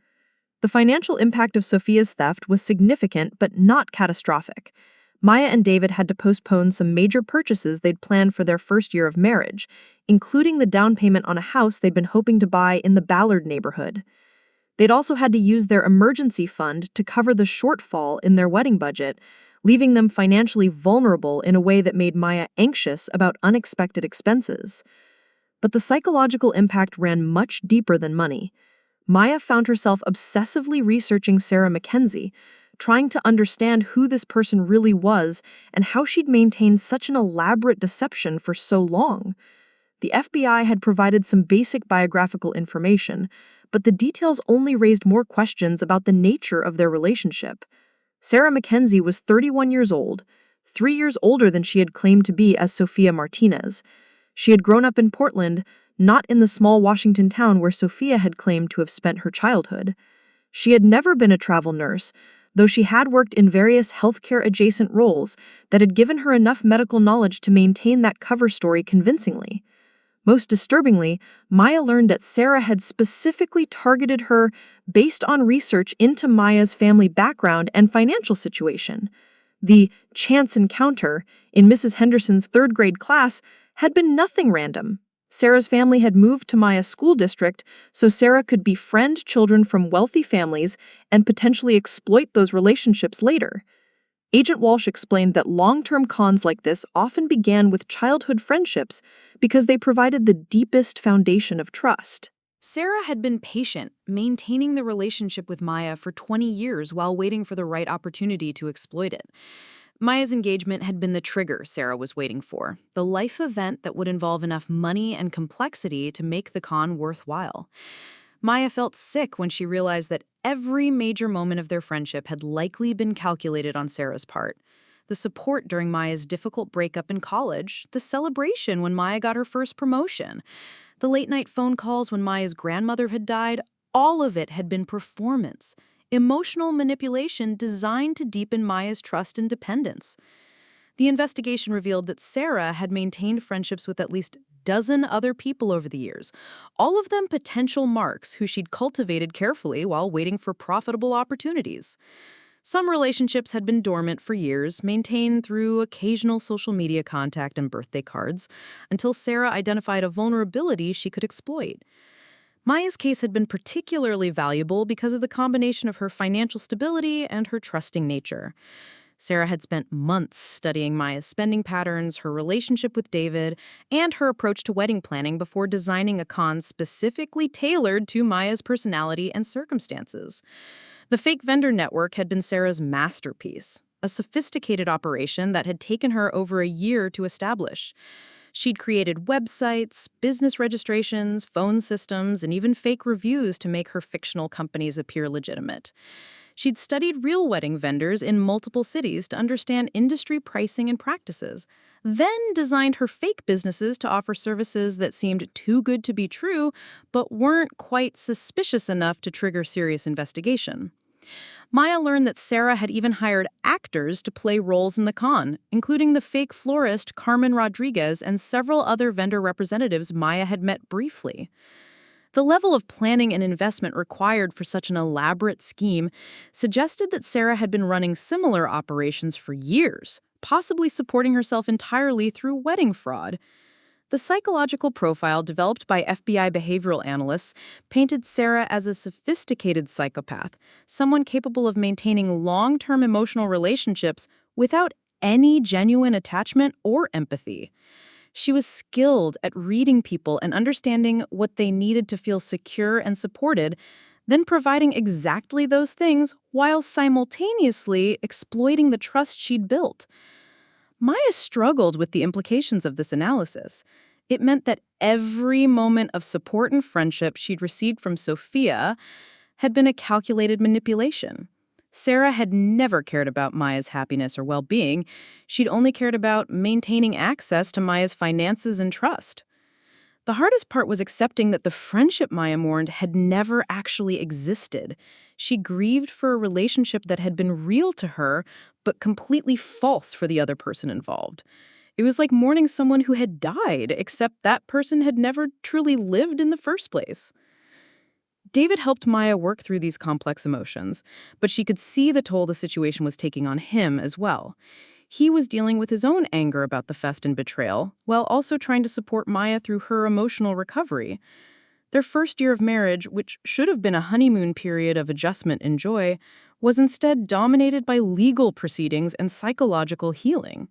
C: The financial impact of Sophia's theft was significant but not catastrophic. Maya and David had to postpone some major purchases they'd planned for their first year of marriage, including the down payment on a house they'd been hoping to buy in the Ballard neighborhood. They'd also had to use their emergency fund to cover the shortfall in their wedding budget, leaving them financially vulnerable in a way that made Maya anxious about unexpected expenses. But the psychological impact ran much deeper than money. Maya found herself obsessively researching Sarah Mackenzie, trying to understand who this person really was and how she'd maintained such an elaborate deception for so long. The FBI had provided some basic biographical information, but the details only raised more questions about the nature of their relationship. Sarah Mackenzie was 31 years old, 3 years older than she had claimed to be as Sophia Martinez. She had grown up in Portland, not in the small Washington town where Sophia had claimed to have spent her childhood. She had never been a travel nurse, though she had worked in various healthcare-adjacent roles that had given her enough medical knowledge to maintain that cover story convincingly. Most disturbingly, Maya learned that Sarah had specifically targeted her based on research into Maya's family background and financial situation. The chance encounter in Mrs. Henderson's third-grade class had been nothing random. Sarah's family had moved to Maya's school district so Sarah could befriend children from wealthy families and potentially exploit those relationships later. Agent Walsh explained that long-term cons like this often began with childhood friendships because they provided the deepest foundation of trust.
B: Sarah had been patient, maintaining the relationship with Maya for 20 years while waiting for the right opportunity to exploit it. Maya's engagement had been the trigger Sarah was waiting for, the life event that would involve enough money and complexity to make the con worthwhile. Maya felt sick when she realized that every major moment of their friendship had likely been calculated on Sarah's part. The support during Maya's difficult breakup in college, the celebration when Maya got her first promotion, the late-night phone calls when Maya's grandmother had died, all of it had been performance, emotional manipulation designed to deepen Maya's trust and dependence. The investigation revealed that Sarah had maintained friendships with at least a dozen other people over the years, all of them potential marks who she'd cultivated carefully while waiting for profitable opportunities. Some relationships had been dormant for years, maintained through occasional social media contact and birthday cards, until Sarah identified a vulnerability she could exploit. Maya's case had been particularly valuable because of the combination of her financial stability and her trusting nature. Sarah had spent months studying Maya's spending patterns, her relationship with David, and her approach to wedding planning before designing a con specifically tailored to Maya's personality and circumstances. The fake vendor network had been Sarah's masterpiece, a sophisticated operation that had taken her over a year to establish. She'd created websites, business registrations, phone systems, and even fake reviews to make her fictional companies appear legitimate. She'd studied real wedding vendors in multiple cities to understand industry pricing and practices, then designed her fake businesses to offer services that seemed too good to be true, but weren't quite suspicious enough to trigger serious investigation. Maya learned that Sarah had even hired actors to play roles in the con, including the fake florist Carmen Rodriguez and several other vendor representatives Maya had met briefly. The level of planning and investment required for such an elaborate scheme suggested that Sarah had been running similar operations for years, possibly supporting herself entirely through wedding fraud. The psychological profile developed by FBI behavioral analysts painted Sarah as a sophisticated psychopath, someone capable of maintaining long-term emotional relationships without any genuine attachment or empathy. She was skilled at reading people and understanding what they needed to feel secure and supported, then providing exactly those things while simultaneously exploiting the trust she'd built. Maya struggled with the implications of this analysis. It meant that every moment of support and friendship she'd received from Sophia had been a calculated manipulation. Sarah had never cared about Maya's happiness or well-being. She'd only cared about maintaining access to Maya's finances and trust. The hardest part was accepting that the friendship Maya mourned had never actually existed. She grieved for a relationship that had been real to her, but completely false for the other person involved. It was like mourning someone who had died, except that person had never truly lived in the first place. David helped Maya work through these complex emotions, but she could see the toll the situation was taking on him as well. He was dealing with his own anger about the theft and betrayal, while also trying to support Maya through her emotional recovery. Their first year of marriage, which should have been a honeymoon period of adjustment and joy, was instead dominated by legal proceedings and psychological healing.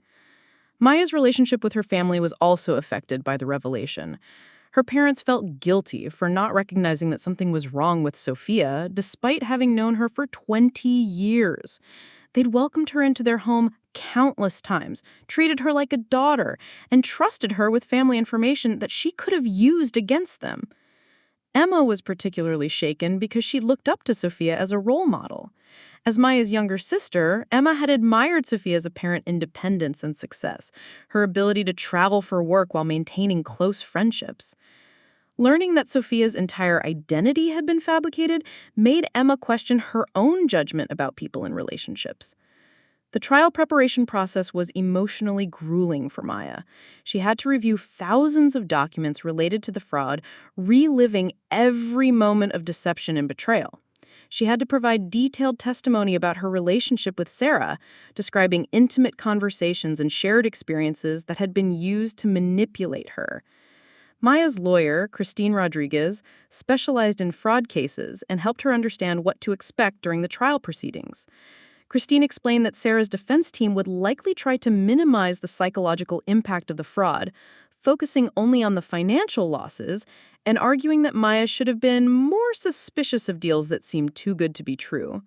B: Maya's relationship with her family was also affected by the revelation. Her parents felt guilty for not recognizing that something was wrong with Sophia, despite having known her for 20 years. They'd welcomed her into their home countless times, treated her like a daughter, and trusted her with family information that she could have used against them. Emma was particularly shaken because she looked up to Sophia as a role model. As Maya's younger sister, Emma had admired Sophia's apparent independence and success, her ability to travel for work while maintaining close friendships. Learning that Sophia's entire identity had been fabricated made Emma question her own judgment about people and relationships. The trial preparation process was emotionally grueling for Maya. She had to review thousands of documents related to the fraud, reliving every moment of deception and betrayal. She had to provide detailed testimony about her relationship with Sarah, describing intimate conversations and shared experiences that had been used to manipulate her.
E: Maya's lawyer, Christine Rodriguez, specialized in fraud cases and helped her understand what to expect during the trial proceedings. Christine explained that Sarah's defense team would likely try to minimize the psychological impact of the fraud, focusing only on the financial losses and arguing that Maya should have been more suspicious of deals that seemed too good to be true.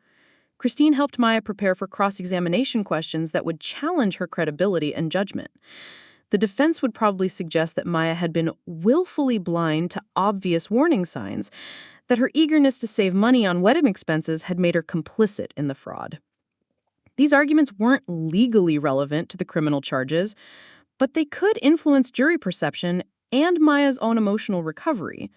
E: Christine helped Maya prepare for cross-examination questions that would challenge her credibility and judgment. The defense would probably suggest that Maya had been willfully blind to obvious warning signs, that her eagerness to save money on wedding expenses had made her complicit in the fraud. These arguments weren't legally relevant to the criminal charges, but they could influence jury perception and Maya's own emotional recovery.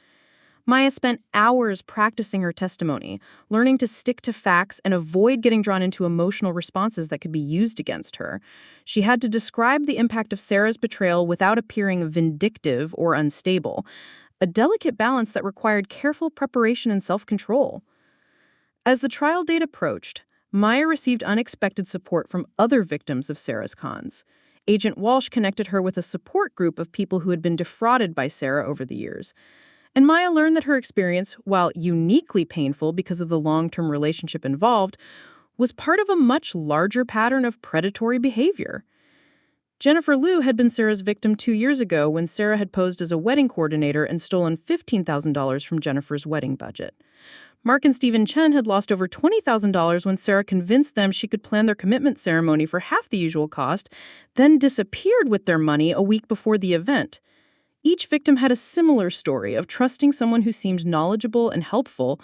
E: Maya spent hours practicing her testimony, learning to stick to facts and avoid getting drawn into emotional responses that could be used against her. She had to describe the impact of Sarah's betrayal without appearing vindictive or unstable, a delicate balance that required careful preparation and self-control. As the trial date approached, Maya received unexpected support from other victims of Sarah's cons. Agent Walsh connected her with a support group of people who had been defrauded by Sarah over the years. And Maya learned that her experience, while uniquely painful because of the long-term relationship involved, was part of a much larger pattern of predatory behavior. Jennifer Liu had been Sarah's victim 2 years ago when Sarah had posed as a wedding coordinator and stolen $15,000 from Jennifer's wedding budget. Mark and Stephen Chen had lost over $20,000 when Sarah convinced them she could plan their commitment ceremony for half the usual cost, then disappeared with their money a week before the event. Each victim had a similar story of trusting someone who seemed knowledgeable and helpful,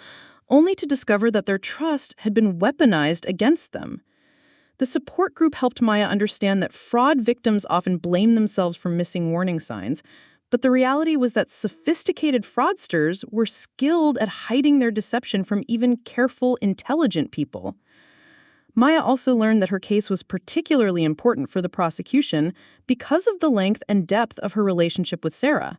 E: only to discover that their trust had been weaponized against them. The support group helped Maya understand that fraud victims often blame themselves for missing warning signs, but the reality was that sophisticated fraudsters were skilled at hiding their deception from even careful, intelligent people. Maya also learned that her case was particularly important for the prosecution because of the length and depth of her relationship with Sarah.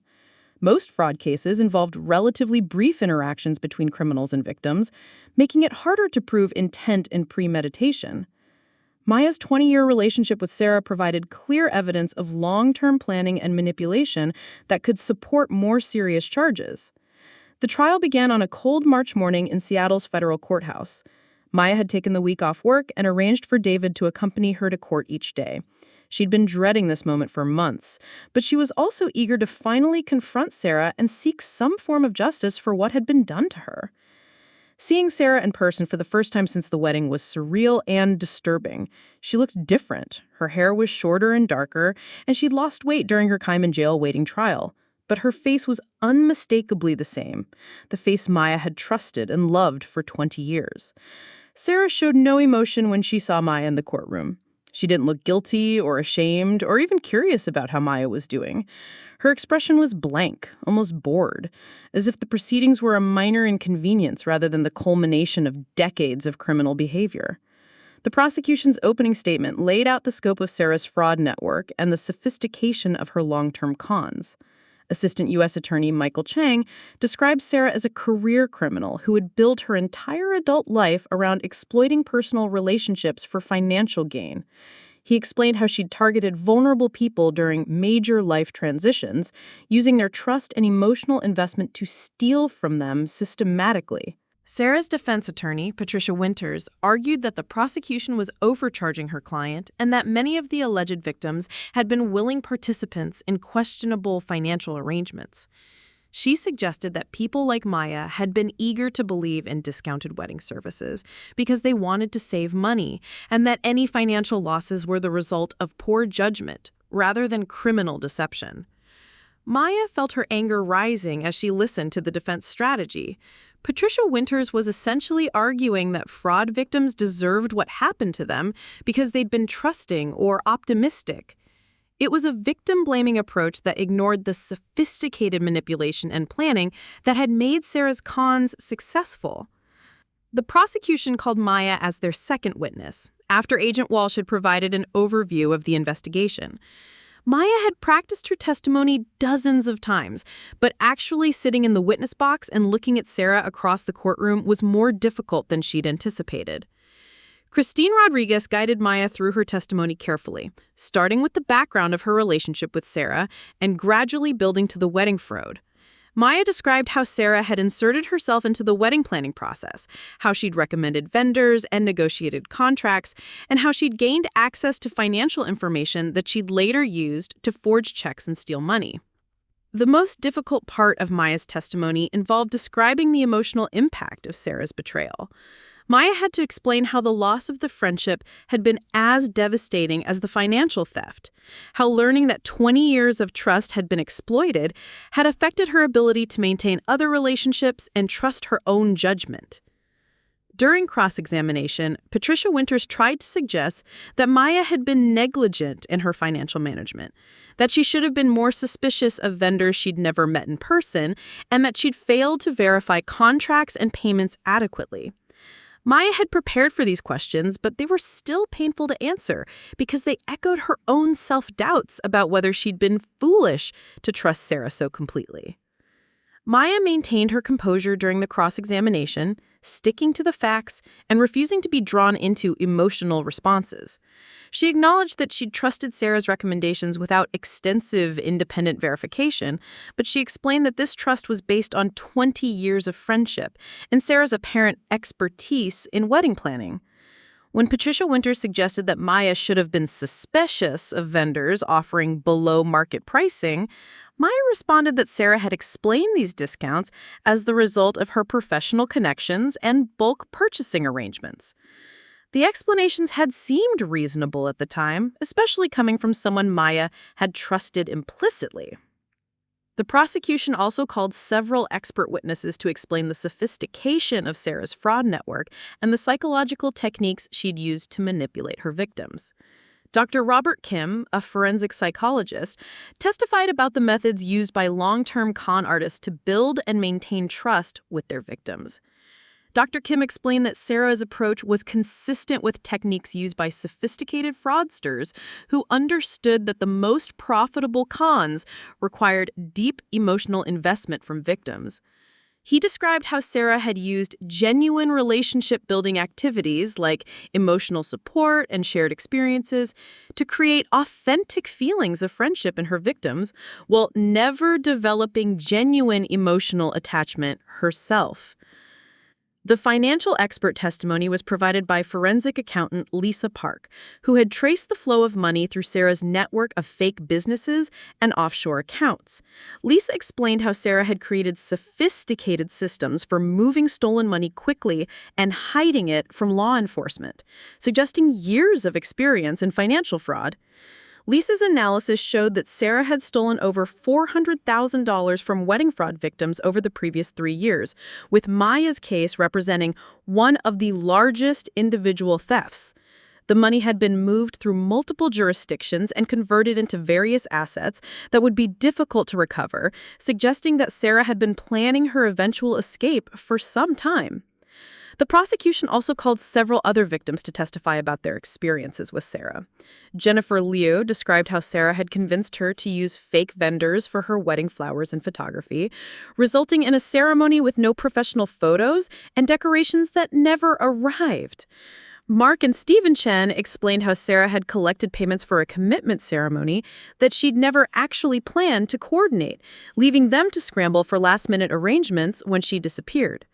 E: Most fraud cases involved relatively brief interactions between criminals and victims, making it harder to prove intent and premeditation. Maya's 20-year relationship with Sarah provided clear evidence of long-term planning and manipulation that could support more serious charges. The trial began on a cold March morning in Seattle's federal courthouse. Maya had taken the week off work and arranged for David to accompany her to court each day. She'd been dreading this moment for months, but she was also eager to finally confront Sarah and seek some form of justice for what had been done to her. Seeing Sarah in person for the first time since the wedding was surreal and disturbing. She looked different. Her hair was shorter and darker, and she'd lost weight during her time in jail waiting trial. But her face was unmistakably the same, the face Maya had trusted and loved for 20 years. Sarah showed no emotion when she saw Maya in the courtroom. She didn't look guilty or ashamed or even curious about how Maya was doing. Her expression was blank, almost bored, as if the proceedings were a minor inconvenience rather than the culmination of decades of criminal behavior. The prosecution's opening statement laid out the scope of Sarah's fraud network and the sophistication of her long-term cons. Assistant U.S. Attorney Michael Chen describes Sarah as a career criminal who had built her entire adult life around exploiting personal relationships for financial gain. He explained how she'd targeted vulnerable people during major life transitions, using their trust and emotional investment to steal from them systematically.
A: Sarah's defense attorney, Patricia Winters, argued that the prosecution was overcharging her client and that many of the alleged victims had been willing participants in questionable financial arrangements. She suggested that people like Maya had been eager to believe in discounted wedding services because they wanted to save money, and that any financial losses were the result of poor judgment rather than criminal deception. Maya felt her anger rising as she listened to the defense strategy. Patricia Winters was essentially arguing that fraud victims deserved what happened to them because they'd been trusting or optimistic. It was a victim-blaming approach that ignored the sophisticated manipulation and planning that had made Sarah's cons successful. The prosecution called Maya as their second witness, after Agent Walsh had provided an overview of the investigation. Maya had practiced her testimony dozens of times, but actually sitting in the witness box and looking at Sarah across the courtroom was more difficult than she'd anticipated.
E: Christine Rodriguez guided Maya through her testimony carefully, starting with the background of her relationship with Sarah and gradually building to the wedding fraud. Maya described how Sarah had inserted herself into the wedding planning process, how she'd recommended vendors and negotiated contracts, and how she'd gained access to financial information that she'd later used to forge checks and steal money. The most difficult part of Maya's testimony involved describing the emotional impact of Sarah's betrayal. Maya had to explain how the loss of the friendship had been as devastating as the financial theft, how learning that 20 years of trust had been exploited had affected her ability to maintain other relationships and trust her own judgment. During cross-examination, Patricia Winters tried to suggest that Maya had been negligent in her financial management, that she should have been more suspicious of vendors she'd never met in person, and that she'd failed to verify contracts and payments adequately. Maya had prepared for these questions, but they were still painful to answer because they echoed her own self-doubts about whether she'd been foolish to trust Sarah so completely. Maya maintained her composure during the cross-examination, sticking to the facts and refusing to be drawn into emotional responses. She acknowledged that she'd trusted Sarah's recommendations without extensive independent verification, but she explained that this trust was based on 20 years of friendship and Sarah's apparent expertise in wedding planning. When Patricia Winters suggested that Maya should have been suspicious of vendors offering below-market pricing, Maya responded that Sarah had explained these discounts as the result of her professional connections and bulk purchasing arrangements. The explanations had seemed reasonable at the time, especially coming from someone Maya had trusted implicitly. The prosecution also called several expert witnesses to explain the sophistication of Sarah's fraud network and the psychological techniques she'd used to manipulate her victims. Dr. Robert Kim, a forensic psychologist, testified about the methods used by long-term con artists to build and maintain trust with their victims. Dr. Kim explained that Sarah's approach was consistent with techniques used by sophisticated fraudsters who understood that the most profitable cons required deep emotional investment from victims. He described how Sarah had used genuine relationship-building activities like emotional support and shared experiences to create authentic feelings of friendship in her victims while never developing genuine emotional attachment herself. The financial expert testimony was provided by forensic accountant Lisa Park, who had traced the flow of money through Sarah's network of fake businesses and offshore accounts. Lisa explained how Sarah had created sophisticated systems for moving stolen money quickly and hiding it from law enforcement, suggesting years of experience in financial fraud. Lisa's analysis showed that Sarah had stolen over $400,000 from wedding fraud victims over the previous 3 years, with Maya's case representing one of the largest individual thefts. The money had been moved through multiple jurisdictions and converted into various assets that would be difficult to recover, suggesting that Sarah had been planning her eventual escape for some time. The prosecution also called several other victims to testify about their experiences with Sarah. Jennifer Liu described how Sarah had convinced her to use fake vendors for her wedding flowers and photography, resulting in a ceremony with no professional photos and decorations that never arrived. Mark and Stephen Chen explained how Sarah had collected payments for a commitment ceremony that she'd never actually planned to coordinate, leaving them to scramble for last-minute arrangements when she disappeared.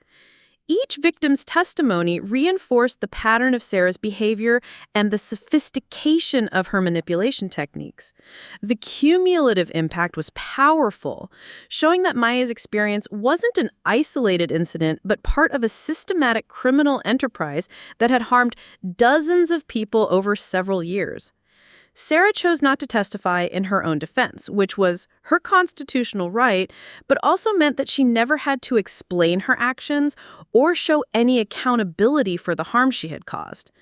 E: Each victim's testimony reinforced the pattern of Sarah's behavior and the sophistication of her manipulation techniques. The cumulative impact was powerful, showing that Maya's experience wasn't an isolated incident, but part of a systematic criminal enterprise that had harmed dozens of people over several years. Sarah chose not to testify in her own defense, which was her constitutional right, but also meant that she never had to explain her actions or show any accountability for the harm she had caused.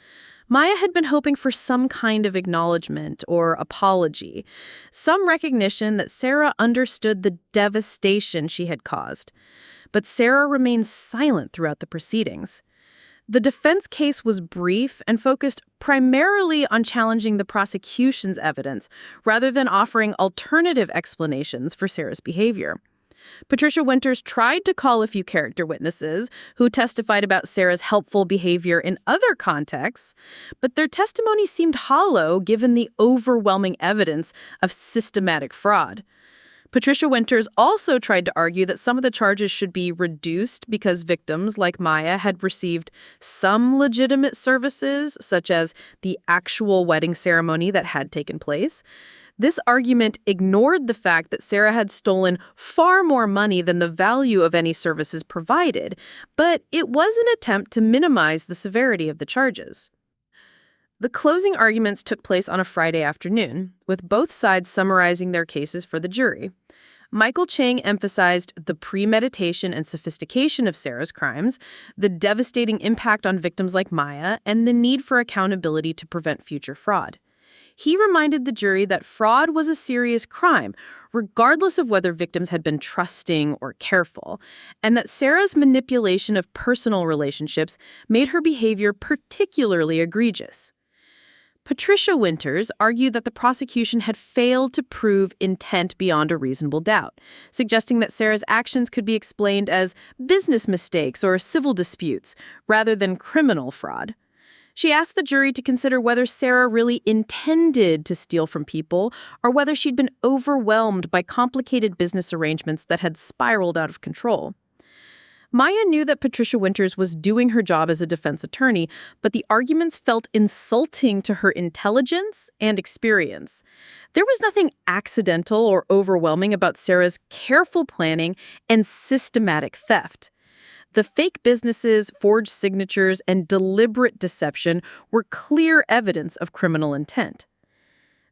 E: Maya had been hoping for some kind of acknowledgement or apology, some recognition that Sarah understood the devastation she had caused. But Sarah remained silent throughout the proceedings. The defense case was brief and focused primarily on challenging the prosecution's evidence rather than offering alternative explanations for Sarah's behavior. Patricia Winters tried to call a few character witnesses who testified about Sarah's helpful behavior in other contexts, but their testimony seemed hollow given the overwhelming evidence of systematic fraud. Patricia Winters also tried to argue that some of the charges should be reduced because victims like Maya had received some legitimate services, such as the actual wedding ceremony that had taken place. This argument ignored the fact that Sarah had stolen far more money than the value of any services provided, but it was an attempt to minimize the severity of the charges. The closing arguments took place on a Friday afternoon, with both sides summarizing their cases for the jury. Michael Chang emphasized the premeditation and sophistication of Sarah's crimes, the devastating impact on victims like Maya, and the need for accountability to prevent future fraud. He reminded the jury that fraud was a serious crime, regardless of whether victims had been trusting or careful, and that Sarah's manipulation of personal relationships made her behavior particularly egregious. Patricia Winters argued that the prosecution had failed to prove intent beyond a reasonable doubt, suggesting that Sarah's actions could be explained as business mistakes or civil disputes, rather than criminal fraud. She asked the jury to consider whether Sarah really intended to steal from people or whether she'd been overwhelmed by complicated business arrangements that had spiraled out of control. Maya knew that Patricia Winters was doing her job as a defense attorney, but the arguments felt insulting to her intelligence and experience. There was nothing accidental or overwhelming about Sarah's careful planning and systematic theft. The fake businesses, forged signatures, and deliberate deception were clear evidence of criminal intent.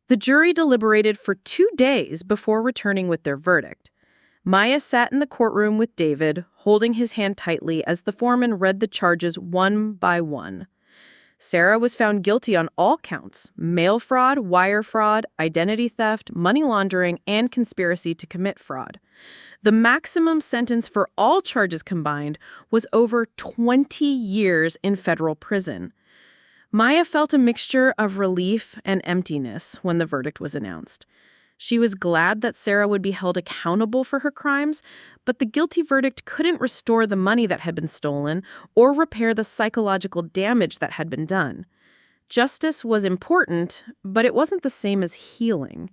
E: The jury deliberated for 2 days before returning with their verdict. Maya sat in the courtroom with David, holding his hand tightly as the foreman read the charges one by one. Sarah was found guilty on all counts: mail fraud, wire fraud, identity theft, money laundering, and conspiracy to commit fraud. The maximum sentence for all charges combined was over 20 years in federal prison. Maya felt a mixture of relief and emptiness when the verdict was announced. She was glad that Sarah would be held accountable for her crimes, but the guilty verdict couldn't restore the money that had been stolen or repair the psychological damage that had been done. Justice was important, but it wasn't the same as healing.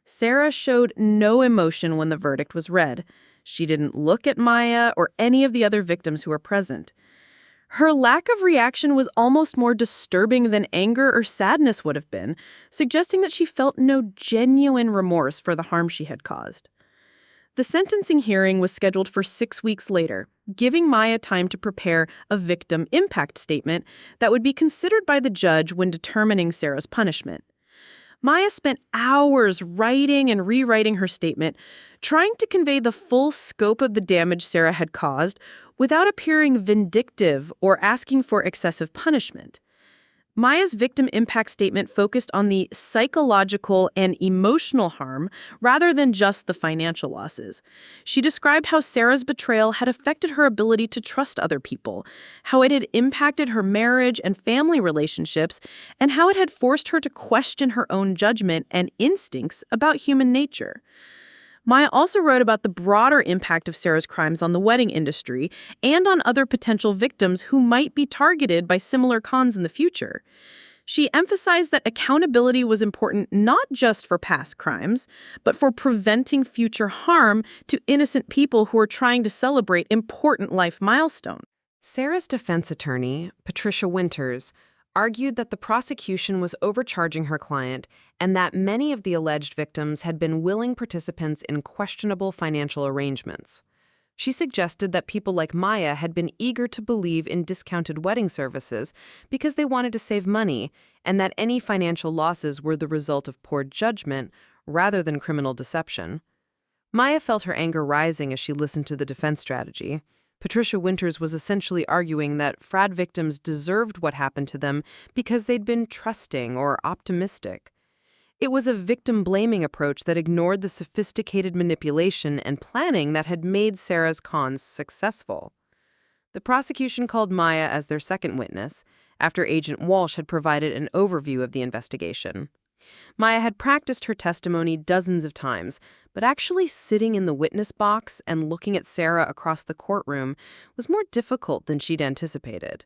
E: Sarah showed no emotion when the verdict was read. She didn't look at Maya or any of the other victims who were present. Her lack of reaction was almost more disturbing than anger or sadness would have been, suggesting that she felt no genuine remorse for the harm she had caused. The sentencing hearing was scheduled for 6 weeks later, giving Maya time to prepare a victim impact statement that would be considered by the judge when determining Sarah's punishment. Maya spent hours writing and rewriting her statement, trying to convey the full scope of the damage Sarah had caused without appearing vindictive or asking for excessive punishment. Maya's victim impact statement focused on the psychological and emotional harm rather than just the financial losses. She described how Sarah's betrayal had affected her ability to trust other people, how it had impacted her marriage and family relationships, and how it had forced her to question her own judgment and instincts about human nature. Maya also wrote about the broader impact of Sarah's crimes on the wedding industry and on other potential victims who might be targeted by similar cons in the future. She emphasized that accountability was important not just for past crimes, but for preventing future harm to innocent people who are trying to celebrate important life milestones.
B: Sarah's defense attorney, Patricia Winters, argued that the prosecution was overcharging her client and that many of the alleged victims had been willing participants in questionable financial arrangements. She suggested that people like Maya had been eager to believe in discounted wedding services because they wanted to save money, and that any financial losses were the result of poor judgment rather than criminal deception. Maya felt her anger rising as she listened to the defense strategy. Patricia Winters was essentially arguing that fraud victims deserved what happened to them because they'd been trusting or optimistic. It was a victim-blaming approach that ignored the sophisticated manipulation and planning that had made Sarah's cons successful. The prosecution called Maya as their second witness, after Agent Walsh had provided an overview of the investigation.
E: Maya had practiced her testimony dozens of times, but actually sitting in the witness box and looking at Sarah across the courtroom was more difficult than she'd anticipated.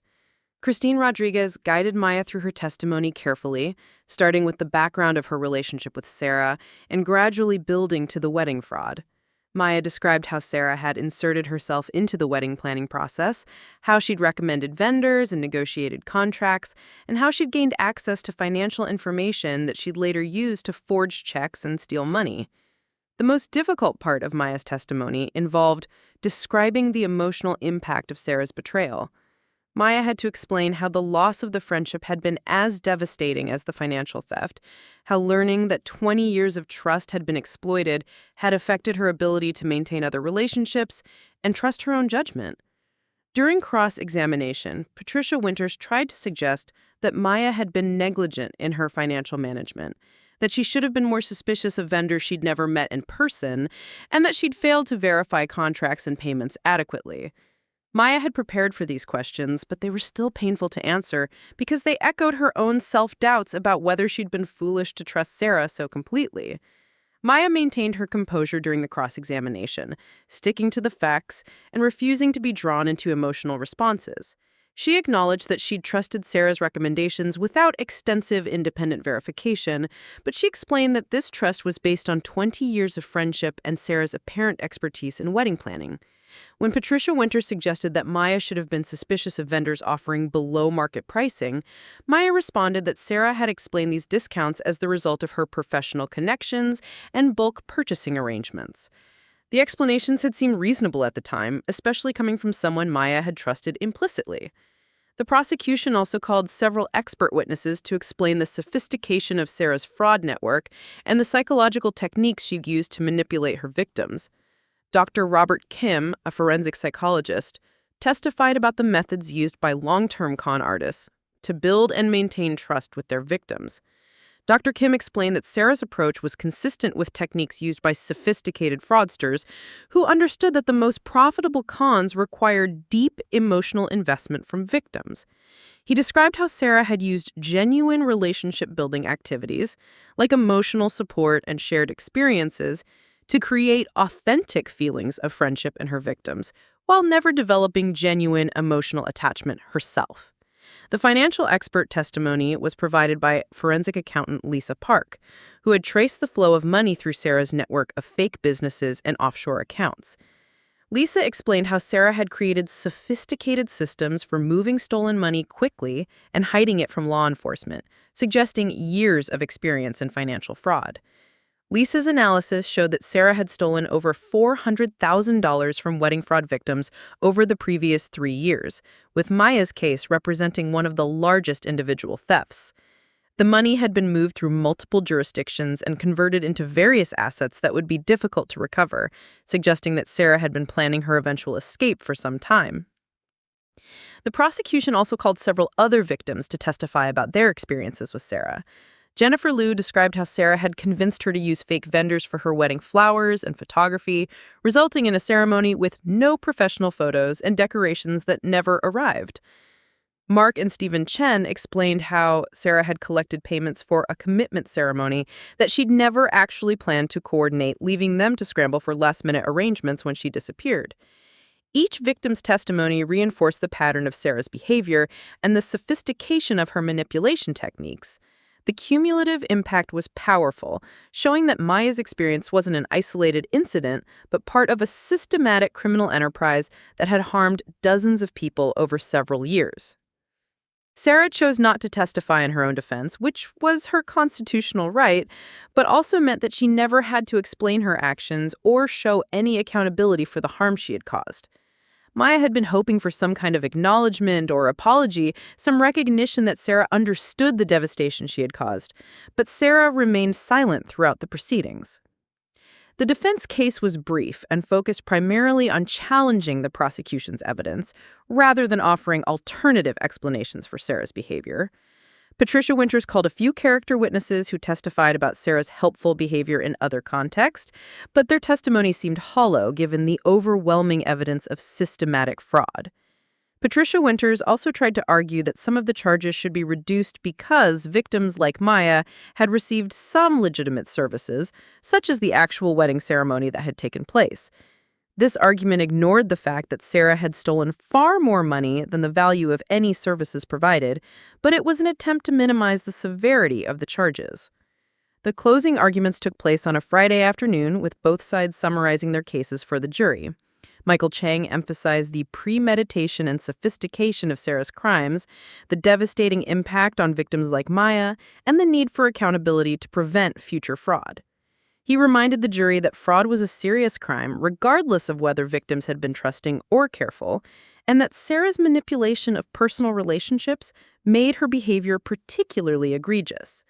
E: Christine Rodriguez guided Maya through her testimony carefully, starting with the background of her relationship with Sarah and gradually building to the wedding fraud. Maya described how Sarah had inserted herself into the wedding planning process, how she'd recommended vendors and negotiated contracts, and how she'd gained access to financial information that she'd later used to forge checks and steal money. The most difficult part of Maya's testimony involved describing the emotional impact of Sarah's betrayal. Maya had to explain how the loss of the friendship had been as devastating as the financial theft, how learning that 20 years of trust had been exploited had affected her ability to maintain other relationships and trust her own judgment. During cross-examination, Patricia Winters tried to suggest that Maya had been negligent in her financial management, that she should have been more suspicious of vendors she'd never met in person, and that she'd failed to verify contracts and payments adequately. Maya had prepared for these questions, but they were still painful to answer because they echoed her own self-doubts about whether she'd been foolish to trust Sarah so completely. Maya maintained her composure during the cross-examination, sticking to the facts and refusing to be drawn into emotional responses. She acknowledged that she'd trusted Sarah's recommendations without extensive independent verification, but she explained that this trust was based on 20 years of friendship and Sarah's apparent expertise in wedding planning. When Patricia Winters suggested that Maya should have been suspicious of vendors offering below-market pricing, Maya responded that Sarah had explained these discounts as the result of her professional connections and bulk purchasing arrangements. The explanations had seemed reasonable at the time, especially coming from someone Maya had trusted implicitly. The prosecution also called several expert witnesses to explain the sophistication of Sarah's fraud network and the psychological techniques she used to manipulate her victims. Dr. Robert Kim, a forensic psychologist, testified about the methods used by long-term con artists to build and maintain trust with their victims. Dr. Kim explained that Sarah's approach was consistent with techniques used by sophisticated fraudsters who understood that the most profitable cons required deep emotional investment from victims. He described how Sarah had used genuine relationship-building activities, like emotional support and shared experiences, to create authentic feelings of friendship in her victims, while never developing genuine emotional attachment herself. The financial expert testimony was provided by forensic accountant Lisa Park, who had traced the flow of money through Sarah's network of fake businesses and offshore accounts. Lisa explained how Sarah had created sophisticated systems for moving stolen money quickly and hiding it from law enforcement, suggesting years of experience in financial fraud. Lisa's analysis showed that Sarah had stolen over $400,000 from wedding fraud victims over the previous 3 years, with Maya's case representing one of the largest individual thefts. The money had been moved through multiple jurisdictions and converted into various assets that would be difficult to recover, suggesting that Sarah had been planning her eventual escape for some time. The prosecution also called several other victims to testify about their experiences with Sarah. Jennifer Liu described how Sarah had convinced her to use fake vendors for her wedding flowers and photography, resulting in a ceremony with no professional photos and decorations that never arrived. Mark and Stephen Chen explained how Sarah had collected payments for a commitment ceremony that she'd never actually planned to coordinate, leaving them to scramble for last-minute arrangements when she disappeared. Each victim's testimony reinforced the pattern of Sarah's behavior and the sophistication of her manipulation techniques. The cumulative impact was powerful, showing that Maya's experience wasn't an isolated incident, but part of a systematic criminal enterprise that had harmed dozens of people over several years. Sarah chose not to testify in her own defense, which was her constitutional right, but also meant that she never had to explain her actions or show any accountability for the harm she had caused. Maya had been hoping for some kind of acknowledgement or apology, some recognition that Sarah understood the devastation she had caused, but Sarah remained silent throughout the proceedings. The defense case was brief and focused primarily on challenging the prosecution's evidence, rather than offering alternative explanations for Sarah's behavior. Patricia Winters called a few character witnesses who testified about Sarah's helpful behavior in other contexts, but their testimony seemed hollow given the overwhelming evidence of systematic fraud. Patricia Winters also tried to argue that some of the charges should be reduced because victims like Maya had received some legitimate services, such as the actual wedding ceremony that had taken place. This argument ignored the fact that Sarah had stolen far more money than the value of any services provided, but it was an attempt to minimize the severity of the charges. The closing arguments took place on a Friday afternoon, with both sides summarizing their cases for the jury. Michael Chang emphasized the premeditation and sophistication of Sarah's crimes, the devastating impact on victims like Maya, and the need for accountability to prevent future fraud. He reminded the jury that fraud was a serious crime, regardless of whether victims had been trusting or careful, and that Sarah's manipulation of personal relationships made her behavior particularly egregious.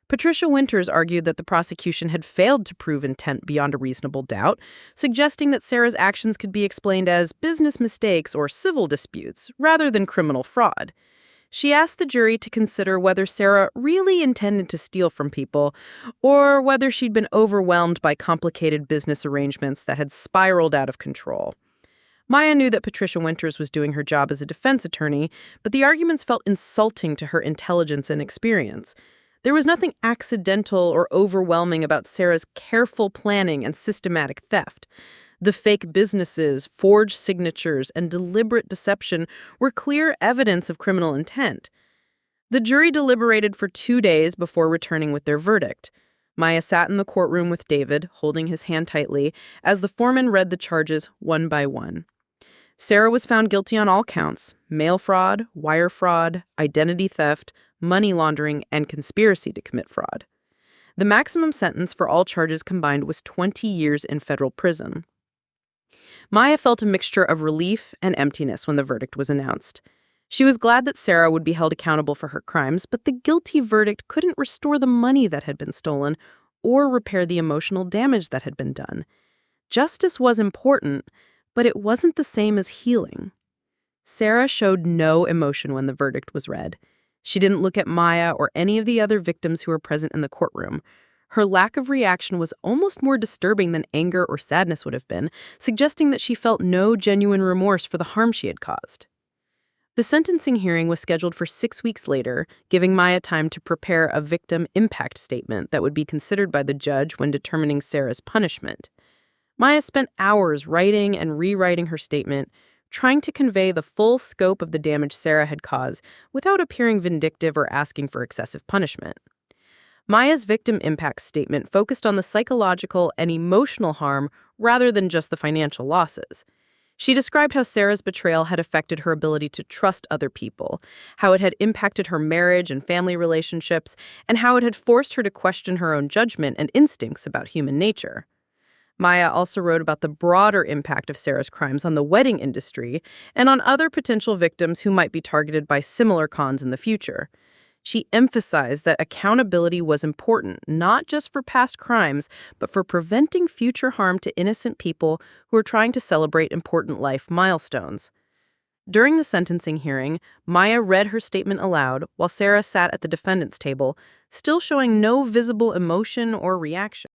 E: Patricia Winters argued that the prosecution had failed to prove intent beyond a reasonable doubt, suggesting that Sarah's actions could be explained as business mistakes or civil disputes, rather than criminal fraud. She asked the jury to consider whether Sarah really intended to steal from people, or whether she'd been overwhelmed by complicated business arrangements that had spiraled out of control. Maya knew that Patricia Winters was doing her job as a defense attorney, but the arguments felt insulting to her intelligence and experience. There was nothing accidental or overwhelming about Sarah's careful planning and systematic theft. The fake businesses, forged signatures, and deliberate deception were clear evidence of criminal intent. The jury deliberated for 2 days before returning with their verdict. Maya sat in the courtroom with David, holding his hand tightly, as the foreman read the charges one by one. Sarah was found guilty on all counts: mail fraud, wire fraud, identity theft, money laundering, and conspiracy to commit fraud. The maximum sentence for all charges combined was 20 years in federal prison. Maya felt a mixture of relief and emptiness when the verdict was announced. She was glad that Sarah would be held accountable for her crimes, but the guilty verdict couldn't restore the money that had been stolen or repair the emotional damage that had been done. Justice was important, but it wasn't the same as healing. Sarah showed no emotion when the verdict was read. She didn't look at Maya or any of the other victims who were present in the courtroom. Her lack of reaction was almost more disturbing than anger or sadness would have been, suggesting that she felt no genuine remorse for the harm she had caused. The sentencing hearing was scheduled for 6 weeks later, giving Maya time to prepare a victim impact statement that would be considered by the judge when determining Sarah's punishment. Maya spent hours writing and rewriting her statement, trying to convey the full scope of the damage Sarah had caused without appearing vindictive or asking for excessive punishment. Maya's victim impact statement focused on the psychological and emotional harm rather than just the financial losses. She described how Sarah's betrayal had affected her ability to trust other people, how it had impacted her marriage and family relationships, and how it had forced her to question her own judgment and instincts about human nature. Maya also wrote about the broader impact of Sarah's crimes on the wedding industry and on other potential victims who might be targeted by similar cons in the future. She emphasized that accountability was important, not just for past crimes, but for preventing future harm to innocent people who are trying to celebrate important life milestones. During the sentencing hearing, Maya read her statement aloud while Sarah sat at the defendant's table, still showing no visible emotion or reaction.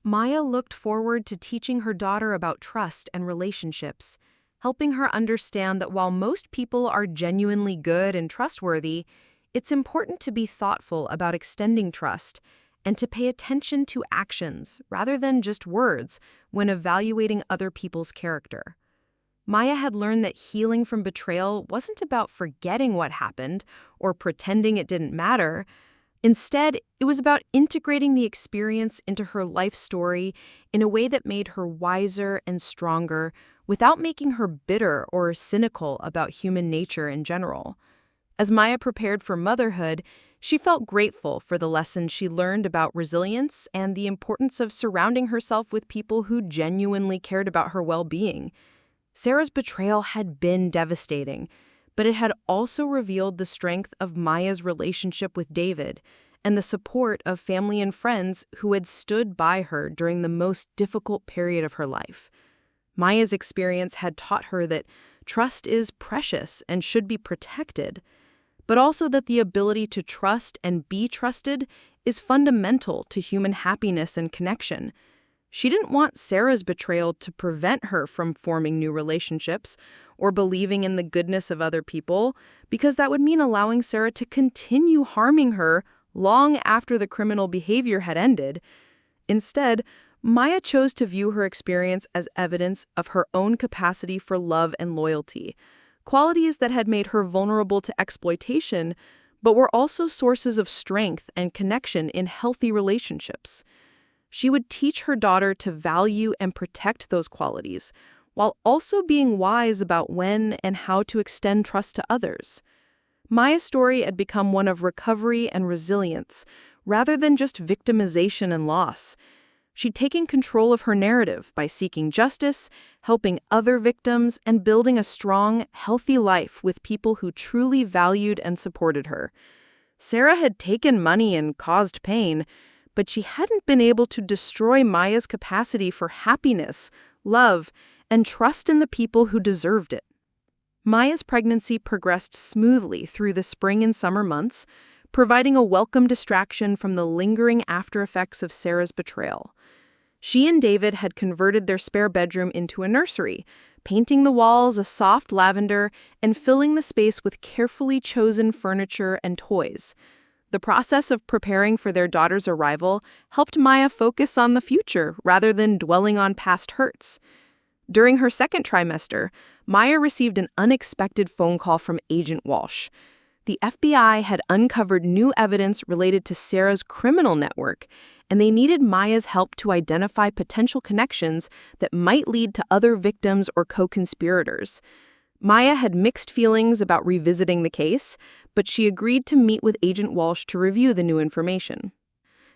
A: Maya looked forward to teaching her daughter about trust and relationships, helping her understand that while most people are genuinely good and trustworthy, it's important to be thoughtful about extending trust and to pay attention to actions rather than just words when evaluating other people's character. Maya had learned that healing from betrayal wasn't about forgetting what happened or pretending it didn't matter. Instead, it was about integrating the experience into her life story in a way that made her wiser and stronger without making her bitter or cynical about human nature in general. As Maya prepared for motherhood, she felt grateful for the lessons she learned about resilience and the importance of surrounding herself with people who genuinely cared about her well-being. Sarah's betrayal had been devastating, but it had also revealed the strength of Maya's relationship with David and the support of family and friends who had stood by her during the most difficult period of her life. Maya's experience had taught her that trust is precious and should be protected, but also that the ability to trust and be trusted is fundamental to human happiness and connection. She didn't want Sarah's betrayal to prevent her from forming new relationships
E: or believing in the goodness of other people, because that would mean allowing Sarah to continue harming her long after the criminal behavior had ended. Instead, Maya chose to view her experience as evidence of her own capacity for love and loyalty, qualities that had made her vulnerable to exploitation, but were also sources of strength and connection in healthy relationships. She would teach her daughter to value and protect those qualities, while also being wise about when and how to extend trust to others. Maya's story had become one of recovery and resilience, rather than just victimization and loss. She'd taken control of her narrative by seeking justice, helping other victims, and building a strong, healthy life with people who truly valued and supported her. Sarah had taken money and caused pain, but she hadn't been able to destroy Maya's capacity for happiness, love, and trust in the people who deserved it. Maya's pregnancy progressed smoothly through the spring and summer months, providing a welcome distraction from the lingering aftereffects of Sarah's betrayal. She and David had converted their spare bedroom into a nursery, painting the walls a soft lavender and filling the space with carefully chosen furniture and toys. The process of preparing for their daughter's arrival helped Maya focus on the future rather than dwelling on past hurts. During her second trimester, Maya received an unexpected phone call from Agent Walsh. The FBI had uncovered new evidence related to Sarah's criminal network, and they needed Maya's help to identify potential connections that might lead to other victims or co-conspirators. Maya had mixed feelings about revisiting the case, but she agreed to meet with Agent Walsh to review the new information.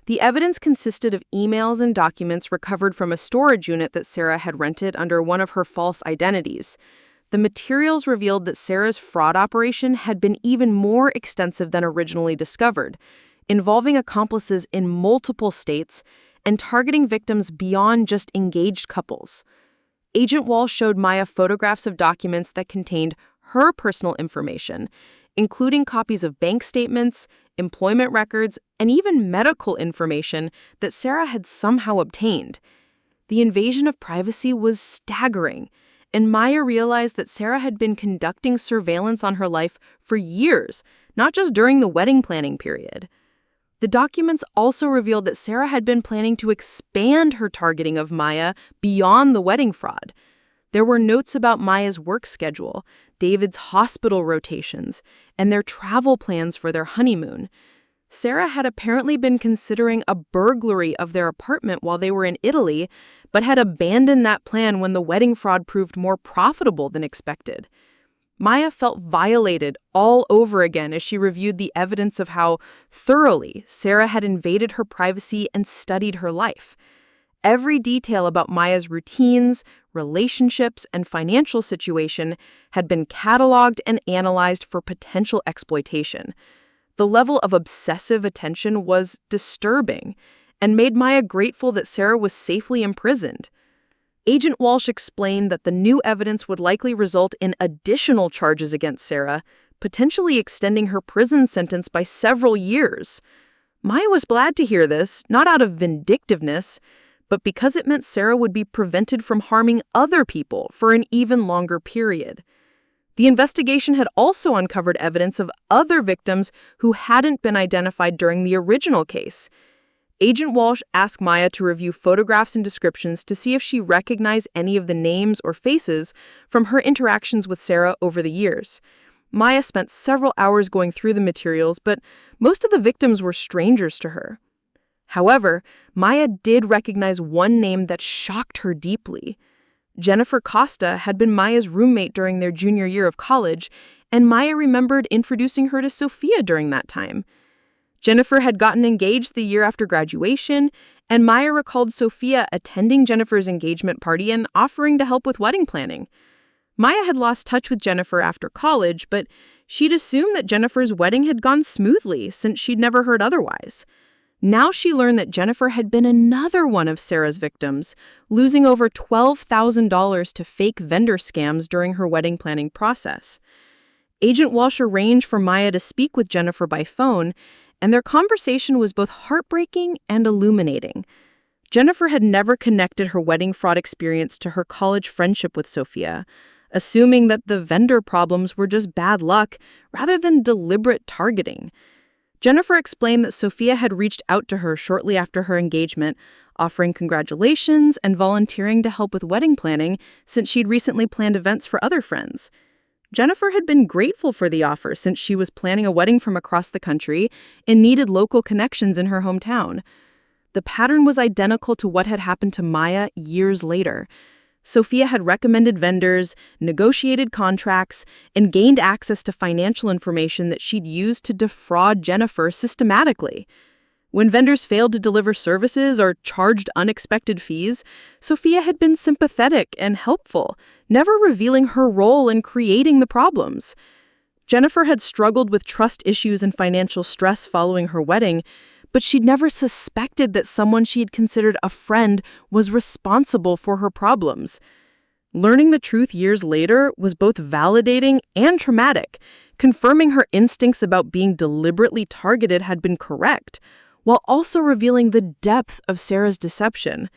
E: The evidence consisted of emails and documents recovered from a storage unit that Sarah had rented under one of her false identities. The materials revealed that Sarah's fraud operation had been even more extensive than originally discovered, involving accomplices in multiple states and targeting victims beyond just engaged couples. Agent Walsh showed Maya photographs of documents that contained her personal information, including copies of bank statements, employment records, and even medical information that Sarah had somehow obtained. The invasion of privacy was staggering, and Maya realized that Sarah had been conducting surveillance on her life for years, not just during the wedding planning period. The documents also revealed that Sarah had been planning to expand her targeting of Maya beyond the wedding fraud. There were notes about Maya's work schedule, David's hospital rotations, and their travel plans for their honeymoon. Sarah had apparently been considering a burglary of their apartment while they were in Italy, but had abandoned that plan when the wedding fraud proved more profitable than expected. Maya felt violated all over again as she reviewed the evidence of how thoroughly Sarah had invaded her privacy and studied her life. Every detail about Maya's routines, relationships, and financial situation had been cataloged and analyzed for potential exploitation. The level of obsessive attention was disturbing and made Maya grateful that Sarah was safely imprisoned. Agent Walsh explained that the new evidence would likely result in additional charges against Sarah, potentially extending her prison sentence by several years. Maya was glad to hear this, not out of vindictiveness, but because it meant Sarah would be prevented from harming other people for an even longer period. The investigation had also uncovered evidence of other victims who hadn't been identified during the original case. Agent Walsh asked Maya to review photographs and descriptions to see if she recognized any of the names or faces from her interactions with Sarah over the years. Maya spent several hours going through the materials, but most of the victims were strangers to her. However, Maya did recognize one name that shocked her deeply. Jennifer Costa had been Maya's roommate during their junior year of college, and Maya remembered introducing her to Sophia during that time. Jennifer had gotten engaged the year after graduation, and Maya recalled Sophia attending Jennifer's engagement party and offering to help with wedding planning. Maya had lost touch with Jennifer after college, but she'd assumed that Jennifer's wedding had gone smoothly since she'd never heard otherwise. Now she learned that Jennifer had been another one of Sarah's victims, losing over $12,000 to fake vendor scams during her wedding planning process. Agent Walsh arranged for Maya to speak with Jennifer by phone, and their conversation was both heartbreaking and illuminating. Jennifer had never connected her wedding fraud experience to her college friendship with Sophia, assuming that the vendor problems were just bad luck rather than deliberate targeting. Jennifer explained that Sophia had reached out to her shortly after her engagement, offering congratulations and volunteering to help with wedding planning since she'd recently planned events for other friends. Jennifer had been grateful for the offer since she was planning a wedding from across the country and needed local connections in her hometown. The pattern was identical to what had happened to Maya years later. Sophia had recommended vendors, negotiated contracts, and gained access to financial information that she'd used to defraud Jennifer systematically. When vendors failed to deliver services or charged unexpected fees, Sophia had been sympathetic and helpful, never revealing her role in creating the problems. Jennifer had struggled with trust issues and financial stress following her wedding, but she'd never suspected that someone she had considered a friend was responsible for her problems. Learning the truth years later was both validating and traumatic, confirming her instincts about being deliberately targeted had been correct, while also revealing the depth of Sarah's deception.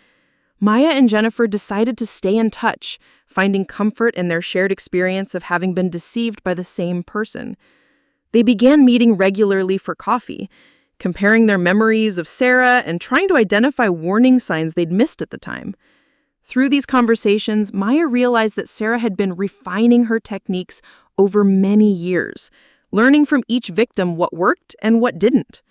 E: Maya and Jennifer decided to stay in touch, finding comfort in their shared experience of having been deceived by the same person. They began meeting regularly for coffee, comparing their memories of Sarah and trying to identify warning signs they'd missed at the time. Through these conversations, Maya realized that Sarah had been refining her techniques over many years, learning from each victim what worked and what didn't.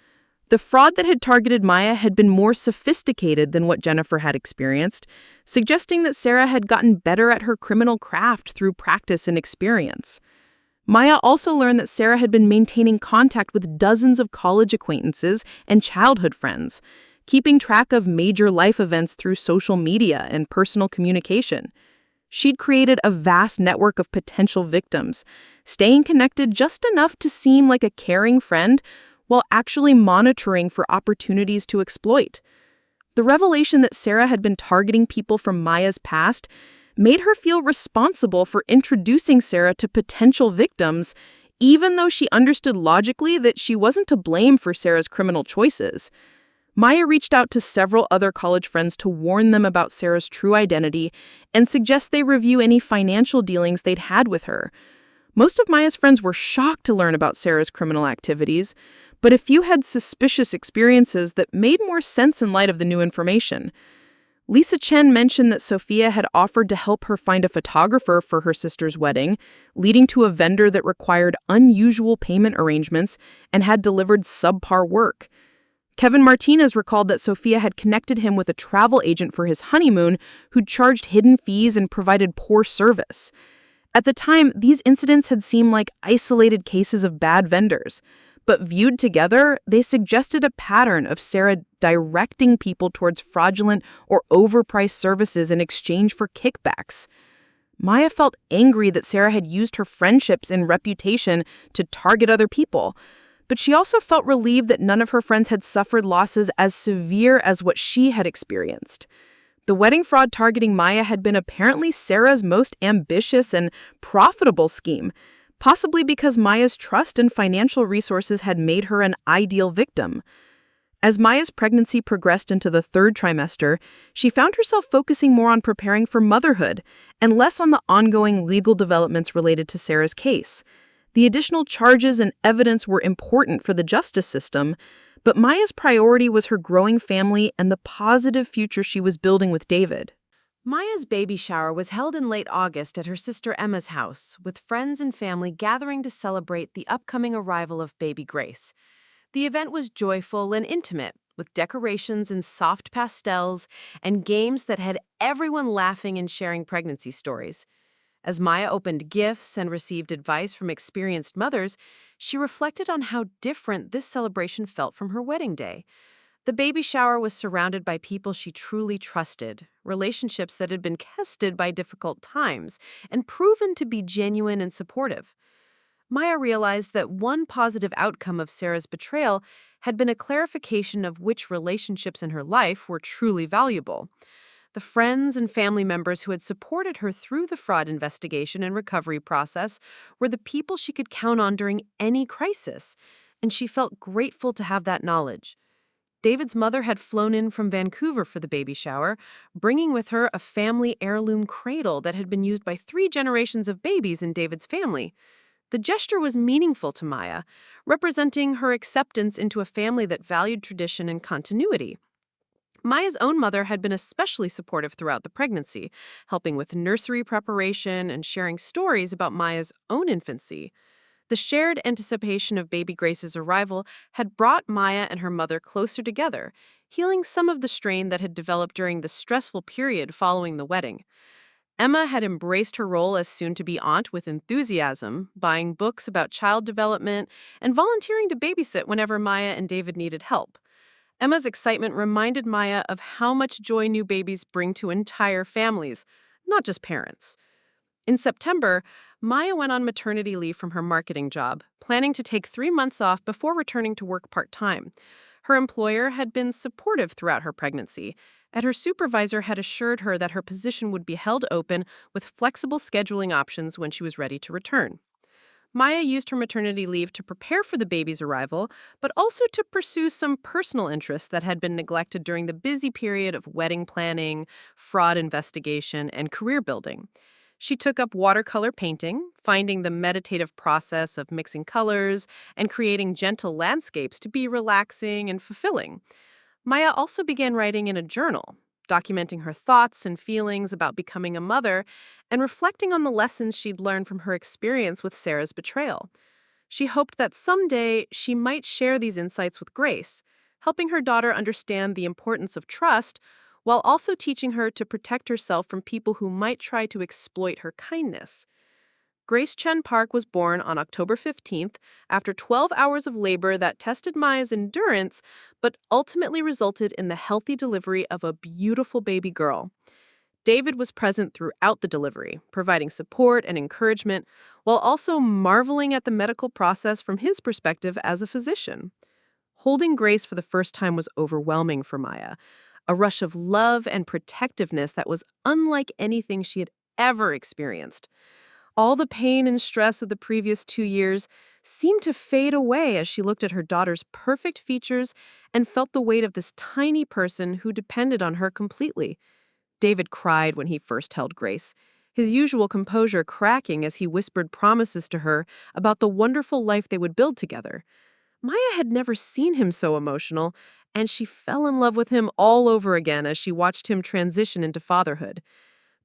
E: The fraud that had targeted Maya had been more sophisticated than what Jennifer had experienced, suggesting that Sarah had gotten better at her criminal craft through practice and experience. Maya also learned that Sarah had been maintaining contact with dozens of college acquaintances and childhood friends, keeping track of major life events through social media and personal communication. She'd created a vast network of potential victims, staying connected just enough to seem like a caring friend while actually monitoring for opportunities to exploit. The revelation that Sarah had been targeting people from Maya's past made her feel responsible for introducing Sarah to potential victims, even though she understood logically that she wasn't to blame for Sarah's criminal choices. Maya reached out to several other college friends to warn them about Sarah's true identity and suggest they review any financial dealings they'd had with her. Most of Maya's friends were shocked to learn about Sarah's criminal activities, but a few had suspicious experiences that made more sense in light of the new information. Lisa Chen mentioned that Sophia had offered to help her find a photographer for her sister's wedding, leading to a vendor that required unusual payment arrangements and had delivered subpar work. Kevin Martinez recalled that Sophia had connected him with a travel agent for his honeymoon who'd charged hidden fees and provided poor service. At the time, these incidents had seemed like isolated cases of bad vendors, but viewed together, they suggested a pattern of Sarah directing people towards fraudulent or overpriced services in exchange for kickbacks. Maya felt angry that Sarah had used her friendships and reputation to target other people, but she also felt relieved that none of her friends had suffered losses as severe as what she had experienced. The wedding fraud targeting Maya had been apparently Sarah's most ambitious and profitable scheme, possibly because Maya's trust and financial resources had made her an ideal victim. As Maya's pregnancy progressed into the third trimester, she found herself focusing more on preparing for motherhood and less on the ongoing legal developments related to Sarah's case. The additional charges and evidence were important for the justice system, but Maya's priority was her growing family and the positive future she was building with David.
B: Maya's baby shower was held in late August at her sister Emma's house, with friends and family gathering to celebrate the upcoming arrival of baby Grace. The event was joyful and intimate, with decorations in soft pastels and games that had everyone laughing and sharing pregnancy stories. As Maya opened gifts and received advice from experienced mothers, she reflected on how different this celebration felt from her wedding day. The baby shower was surrounded by people she truly trusted, relationships that had been tested by difficult times and proven to be genuine and supportive. Maya realized that one positive outcome of Sarah's betrayal had been a clarification of which relationships in her life were truly valuable. The friends and family members who had supported her through the fraud investigation and recovery process were the people she could count on during any crisis, and she felt grateful to have that knowledge.
A: David's mother had flown in from Vancouver for the baby shower, bringing with her a family heirloom cradle that had been used by 3 generations of babies in David's family. The gesture was meaningful to Maya, representing her acceptance into a family that valued tradition and continuity. Maya's own mother had been especially supportive throughout the pregnancy, helping with nursery preparation and sharing stories about Maya's own infancy. The shared anticipation of baby Grace's arrival had brought Maya and her mother closer together, healing some of the strain that had developed during the stressful period following the wedding. Emma had embraced her role as soon-to-be aunt with enthusiasm, buying books about child development and volunteering to babysit whenever Maya and David needed help. Emma's excitement reminded Maya of how much joy new babies bring to entire families, not just parents. In September, Maya went on maternity leave from her marketing job, planning to take 3 months off before returning to work part-time. Her employer had been supportive throughout her pregnancy, and her supervisor had assured her that her position would be held open with flexible scheduling options when she was ready to return. Maya used her maternity leave to prepare for the baby's arrival, but also to pursue some personal interests that had been neglected during the busy period of wedding planning, fraud investigation, and career building. She took up watercolor painting, finding the meditative process of mixing colors and creating gentle landscapes to be relaxing and fulfilling. Maya also began writing in a journal, documenting her thoughts and feelings about becoming a mother and reflecting on the lessons she'd learned from her experience with Sarah's betrayal. She hoped that someday she might share these insights with Grace, helping her daughter understand the importance of trust while also teaching her to protect herself from people who might try to exploit her kindness. Grace Chen Park was born on October 15th after 12 hours of labor that tested Maya's endurance but ultimately resulted in the healthy delivery of a beautiful baby girl. David was present throughout the delivery, providing support and encouragement while also marveling at the medical process from his perspective as a physician. Holding Grace for the first time was overwhelming for Maya, a rush of love and protectiveness that was unlike anything she had ever experienced. All the pain and stress of the previous 2 years seemed to fade away as she looked at her daughter's perfect features and felt the weight of this tiny person who depended on her completely. David cried when he first held Grace, his usual composure cracking as he whispered promises to her about the wonderful life they would build together. Maya had never seen him so emotional, and she fell in love with him all over again as she watched him transition into fatherhood.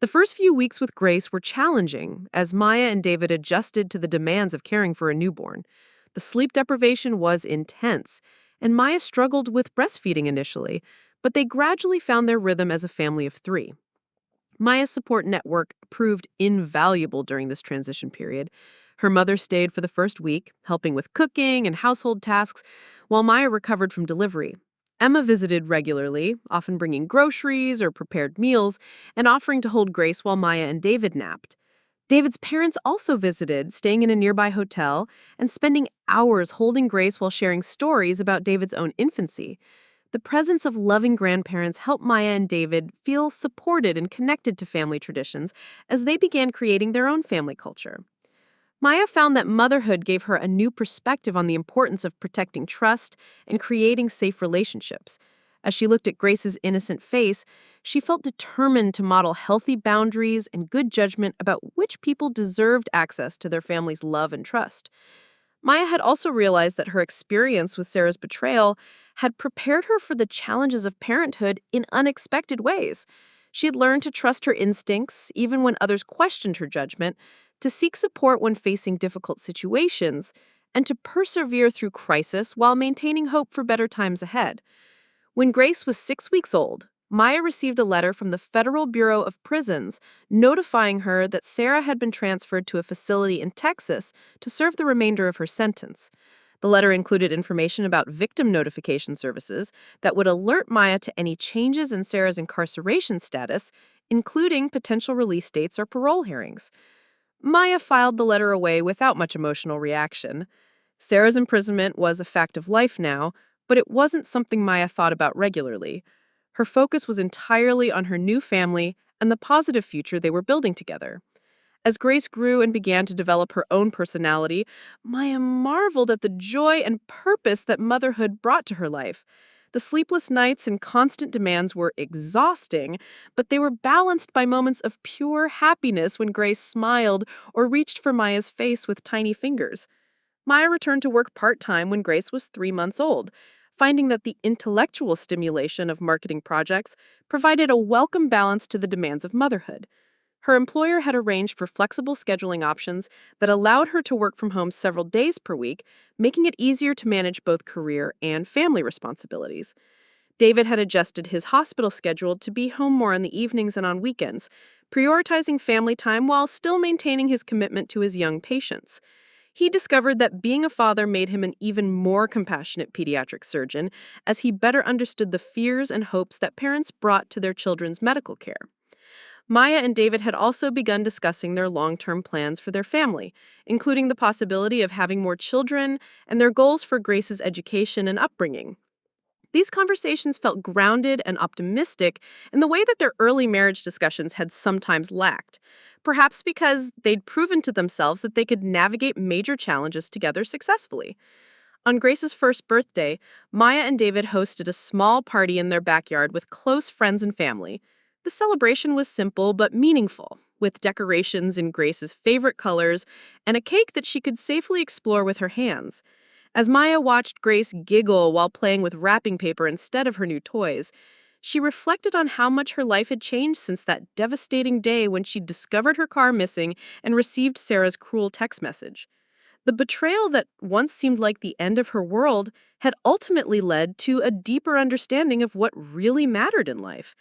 A: The first few weeks with Grace were challenging as Maya and David adjusted to the demands of caring for a newborn. The sleep deprivation was intense, and Maya struggled with breastfeeding initially, but they gradually found their rhythm as a family of 3. Maya's support network proved invaluable during this transition period. Her mother stayed for the first week, helping with cooking and household tasks, while Maya recovered from delivery. Emma visited regularly, often bringing groceries or prepared meals, and offering to hold Grace while Maya and David napped. David's parents also visited, staying in a nearby hotel, and spending hours holding Grace while sharing stories about David's own infancy. The presence of loving grandparents helped Maya and David feel supported and connected to family traditions as they began creating their own family culture. Maya found that motherhood gave her a new perspective on the importance of protecting trust and creating safe relationships. As she looked at Grace's innocent face, she felt determined to model healthy boundaries and good judgment about which people deserved access to their family's love and trust. Maya had also realized that her experience with Sarah's betrayal had prepared her for the challenges of parenthood in unexpected ways. She had learned to trust her instincts, even when others questioned her judgment, to seek support when facing difficult situations, and to persevere through crisis while maintaining hope for better times ahead. When Grace was 6 weeks old, Maya received a letter from the Federal Bureau of Prisons notifying her that Sarah had been transferred to a facility in Texas to serve the remainder of her sentence. The letter included information about victim notification services that would alert Maya to any changes in Sarah's incarceration status, including potential release dates or parole hearings. Maya filed the letter away without much emotional reaction. Sarah's imprisonment was a fact of life now, but it wasn't something Maya thought about regularly. Her focus was entirely on her new family and the positive future they were building together. As Grace grew and began to develop her own personality, Maya marveled at the joy and purpose that motherhood brought to her life.
D: The sleepless nights and constant demands were exhausting, but they were balanced by moments of pure happiness when Grace smiled or reached for Maya's face with tiny fingers. Maya returned to work part-time when Grace was 3 months old, finding that the intellectual stimulation of marketing projects provided a welcome balance to the demands of motherhood. Her employer had arranged for flexible scheduling options that allowed her to work from home several days per week, making it easier to manage both career and family responsibilities. David had adjusted his hospital schedule to be home more in the evenings and on weekends, prioritizing family time while still maintaining his commitment to his young patients. He discovered that being a father made him an even more compassionate pediatric surgeon, as he better understood the fears and hopes that parents brought to their children's medical care. Maya and David had also begun discussing their long-term plans for their family, including the possibility of having more children and their goals for Grace's education and upbringing. These conversations felt grounded and optimistic in the way that their early marriage discussions had sometimes lacked, perhaps because they'd proven to themselves that they could navigate major challenges together successfully. On Grace's first birthday, Maya and David hosted a small party in their backyard with close friends and family. The celebration was simple but meaningful, with decorations in Grace's favorite colors and a cake that she could safely explore with her hands. As Maya watched Grace giggle while playing with wrapping paper instead of her new toys, she reflected on how much her life had changed since that devastating day when she discovered her car missing and received Sarah's cruel text message. The betrayal that once seemed like the end of her world had ultimately led to a deeper understanding of what really mattered in life.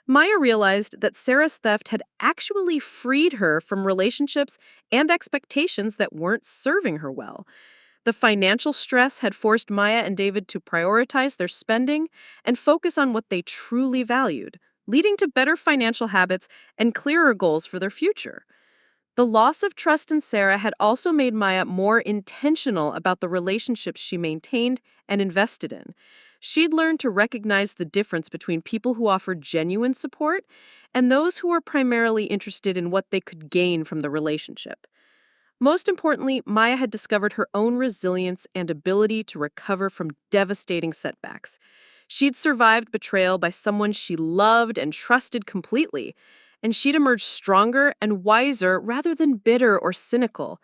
D: Maya realized that Sarah's theft had actually freed her from relationships and expectations that weren't serving her well. The financial stress had forced Maya and David to prioritize their spending and focus on what they truly valued, leading to better financial habits and clearer goals for their future. The loss of trust in Sarah had also made Maya more intentional about the relationships she maintained and invested in. She'd learned to recognize the difference between people who offered genuine support and those who were primarily interested in what they could gain from the relationship. Most importantly, Maya had discovered her own resilience and ability to recover from devastating setbacks. She'd survived betrayal by someone she loved and trusted completely, and she'd emerged stronger and wiser rather than bitter or cynical.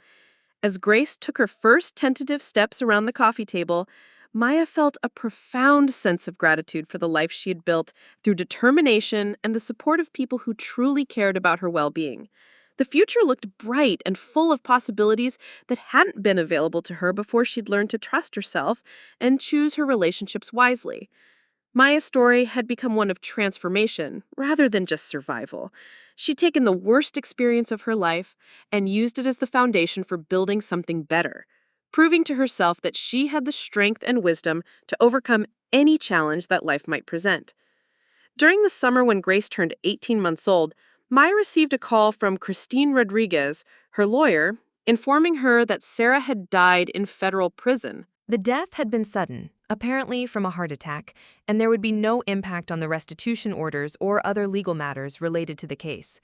D: As Grace took her first tentative steps around the coffee table, Maya felt a profound sense of gratitude for the life she had built through determination and the support of people who truly cared about her well-being. The future looked bright and full of possibilities that hadn't been available to her before she'd learned to trust herself and choose her relationships wisely. Maya's story had become one of transformation rather than just survival. She'd taken the worst experience of her life and used it as the foundation for building something better, proving to herself that she had the strength and wisdom to overcome any challenge that life might present. During the summer when Grace turned 18 months old, Maya received a call from Christine Rodriguez, her lawyer, informing her that Sarah had died in federal prison.
B: The death had been sudden, apparently from a heart attack, and there would be no impact on the restitution orders or other legal matters related to the case.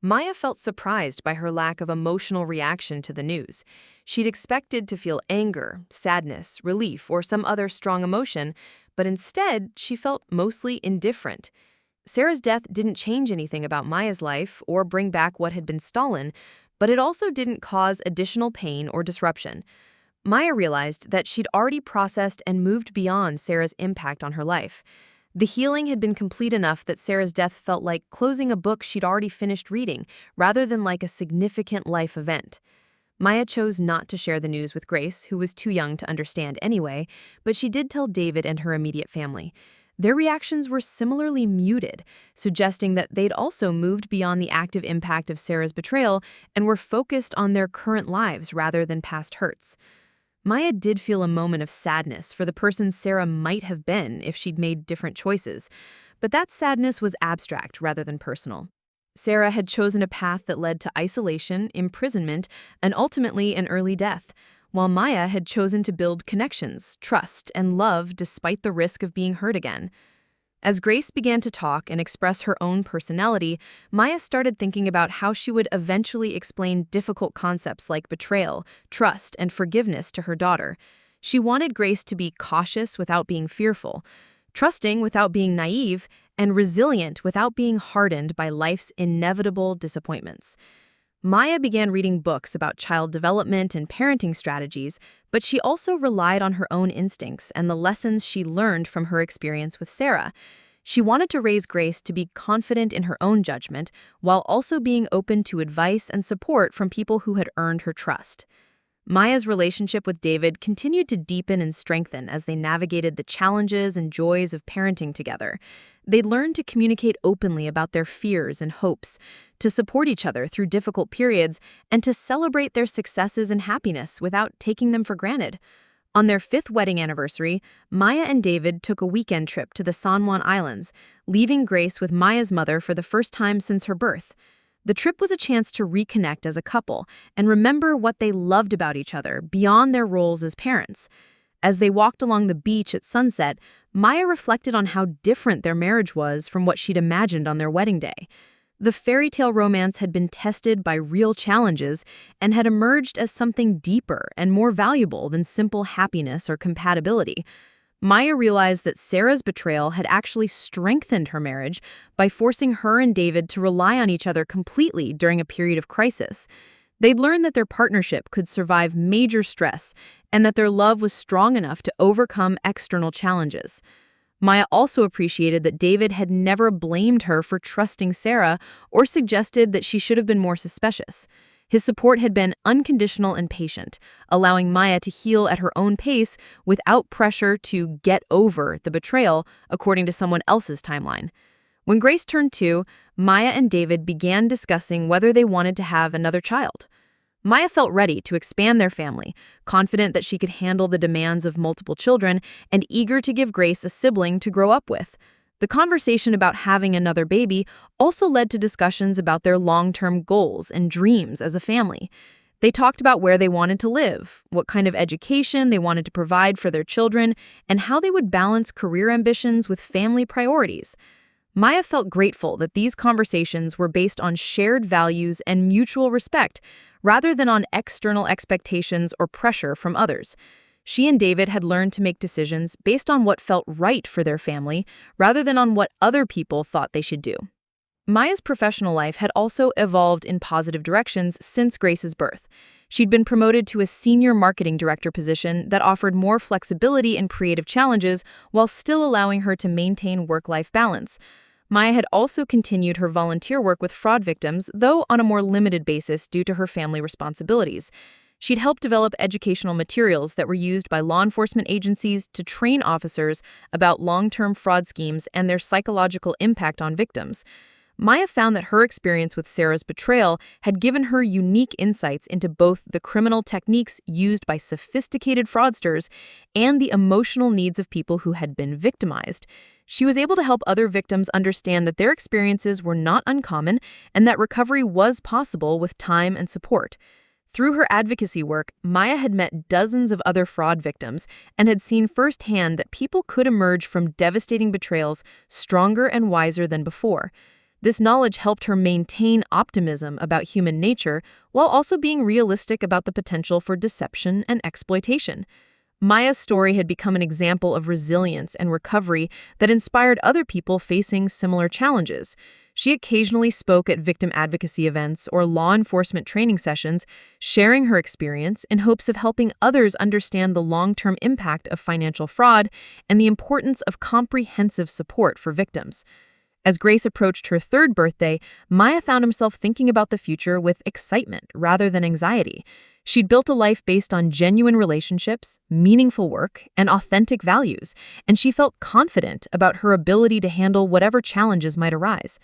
B: Maya felt surprised by her lack of emotional reaction to the news. She'd expected to feel anger, sadness, relief, or some other strong emotion, but instead she felt mostly indifferent. Sarah's death didn't change anything about Maya's life or bring back what had been stolen, but it also didn't cause additional pain or disruption. Maya realized that she'd already processed and moved beyond Sarah's impact on her life. The healing had been complete enough that Sarah's death felt like closing a book she'd already finished reading, rather than like a significant life event. Maya chose not to share the news with Grace, who was too young to understand anyway, but she did tell David and her immediate family. Their reactions were similarly muted, suggesting that they'd also moved beyond the active impact of Sarah's betrayal and were focused on their current lives rather than past hurts. Maya did feel a moment of sadness for the person Sarah might have been if she'd made different choices, but that sadness was abstract rather than personal. Sarah had chosen a path that led to isolation, imprisonment, and ultimately an early death, while Maya had chosen to build connections, trust, and love despite the risk of being hurt again. As Grace began to talk and express her own personality, Maya started thinking about how she would eventually explain difficult concepts like betrayal, trust, and forgiveness to her daughter. She wanted Grace to be cautious without being fearful,
C: trusting without being naive, and resilient without being hardened by life's inevitable disappointments. Maya began reading books about child development and parenting strategies, but she also relied on her own instincts and the lessons she learned from her experience with Sarah. She wanted to raise Grace to be confident in her own judgment, while also being open to advice and support from people who had earned her trust. Maya's relationship with David continued to deepen and strengthen as they navigated the challenges and joys of parenting together. They learned to communicate openly about their fears and hopes, to support each other through difficult periods, and to celebrate their successes and happiness without taking them for granted. On their 5th wedding anniversary, Maya and David took a weekend trip to the San Juan Islands, leaving Grace with Maya's mother for the first time since her birth. The trip was a chance to reconnect as a couple and remember what they loved about each other beyond their roles as parents. As they walked along the beach at sunset, Maya reflected on how different their marriage was from what she'd imagined on their wedding day. The fairy tale romance had been tested by real challenges and had emerged as something deeper and more valuable than simple happiness or compatibility. Maya realized that Sarah's betrayal had actually strengthened her marriage by forcing her and David to rely on each other completely during a period of crisis. They'd learned that their partnership could survive major stress and that their love was strong enough to overcome external challenges. Maya also appreciated that David had never blamed her for trusting Sarah or suggested that she should have been more suspicious. His support had been unconditional and patient, allowing Maya to heal at her own pace without pressure to get over the betrayal according to someone else's timeline. When Grace turned 2, Maya and David began discussing whether they wanted to have another child. Maya felt ready to expand their family, confident that she could handle the demands of multiple children and eager to give Grace a sibling to grow up with. The conversation about having another baby also led to discussions about their long-term goals and dreams as a family. They talked about where they wanted to live, what kind of education they wanted to provide for their children, and how they would balance career ambitions with family priorities. Maya felt grateful that these conversations were based on shared values and mutual respect, rather than on external expectations or pressure from others. She and David had learned to make decisions based on what felt right for their family, rather than on what other people thought they should do. Maya's professional life had also evolved in positive directions since Grace's birth. She'd been promoted to a senior marketing director position that offered more flexibility and creative challenges while still allowing her to maintain work-life balance. Maya had also continued her volunteer work with fraud victims, though on a more limited basis due to her family responsibilities. She'd helped develop educational materials that were used by law enforcement agencies to train officers about long-term fraud schemes and their psychological impact on victims. Maya found that her experience with Sarah's betrayal had given her unique insights into both the criminal techniques used by sophisticated fraudsters and the emotional needs of people who had been victimized. She was able to help other victims understand that their experiences were not uncommon and that recovery was possible with time and support. Through her advocacy work, Maya had met dozens of other fraud victims and had seen firsthand that people could emerge from devastating betrayals stronger and wiser than before. This knowledge helped her maintain optimism about human nature while also being realistic about the potential for deception and exploitation. Maya's story had become an example of resilience and recovery that inspired other people facing similar challenges. She occasionally spoke at victim advocacy events or law enforcement training sessions, sharing her experience in hopes of helping others understand the long-term impact of financial fraud and the importance of comprehensive support for victims. As Grace approached her 3rd birthday, Maya found herself thinking about the future with excitement rather than anxiety. She'd built a life based on genuine relationships, meaningful work, and authentic values, and she felt confident about her ability to handle whatever challenges might arise.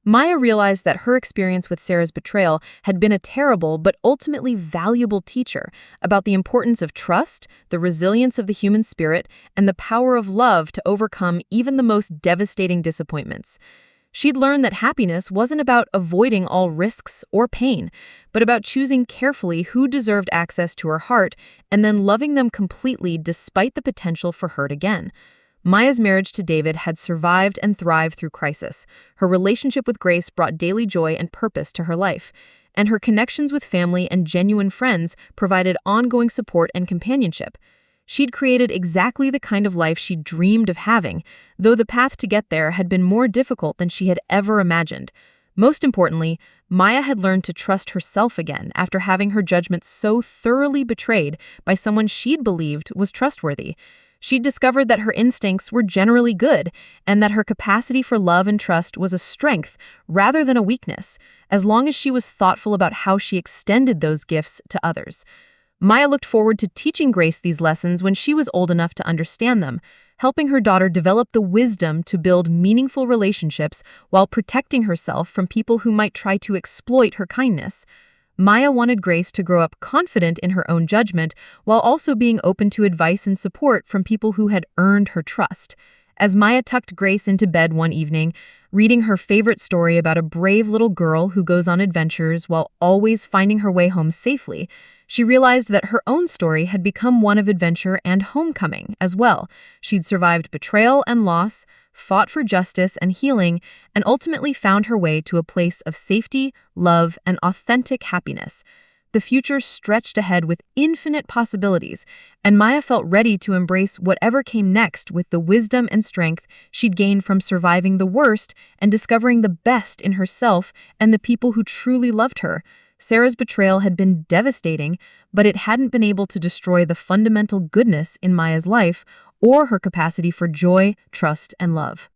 C: Maya realized that her experience with Sarah's betrayal had been a terrible but ultimately valuable teacher about the importance of trust, the resilience of the human spirit, and the power of love to overcome even the most devastating disappointments. She'd learned that happiness wasn't about avoiding all risks or pain, but about choosing carefully who deserved access to her heart and then loving them completely despite the potential for hurt again. Maya's marriage to David had survived and thrived through crisis. Her relationship with Grace brought daily joy and purpose to her life, and her connections with family and genuine friends provided ongoing support and companionship. She'd created exactly the kind of life she'd dreamed of having, though the path to get there had been more difficult than she had ever imagined. Most importantly, Maya had learned to trust herself again after having her judgment so thoroughly betrayed by someone she'd believed was trustworthy. She'd discovered that her instincts were generally good and that her capacity for love and trust was a strength rather than a weakness, as long as she was thoughtful about how she extended those gifts to others. Maya looked forward to teaching Grace these lessons when she was old enough to understand them, helping her daughter develop the wisdom to build meaningful relationships while protecting herself from people who might try to exploit her kindness. Maya wanted Grace to grow up confident in her own judgment while also being open to advice and support from people who had earned her trust. As Maya tucked Grace into bed one evening, reading her favorite story about a brave little girl who goes on adventures while always finding her way home safely, she realized that her own story had become one of adventure and homecoming as well. She'd survived betrayal and loss, fought for justice and healing, and ultimately found her way to a place of safety, love, and authentic happiness. The future stretched ahead with infinite possibilities, and Maya felt ready to embrace whatever came next with the wisdom and strength she'd gained from surviving the worst and discovering the best in herself and the people who truly loved her. Sarah's betrayal had been devastating, but it hadn't been able to destroy the fundamental goodness in Maya's life or her capacity for joy, trust, and love.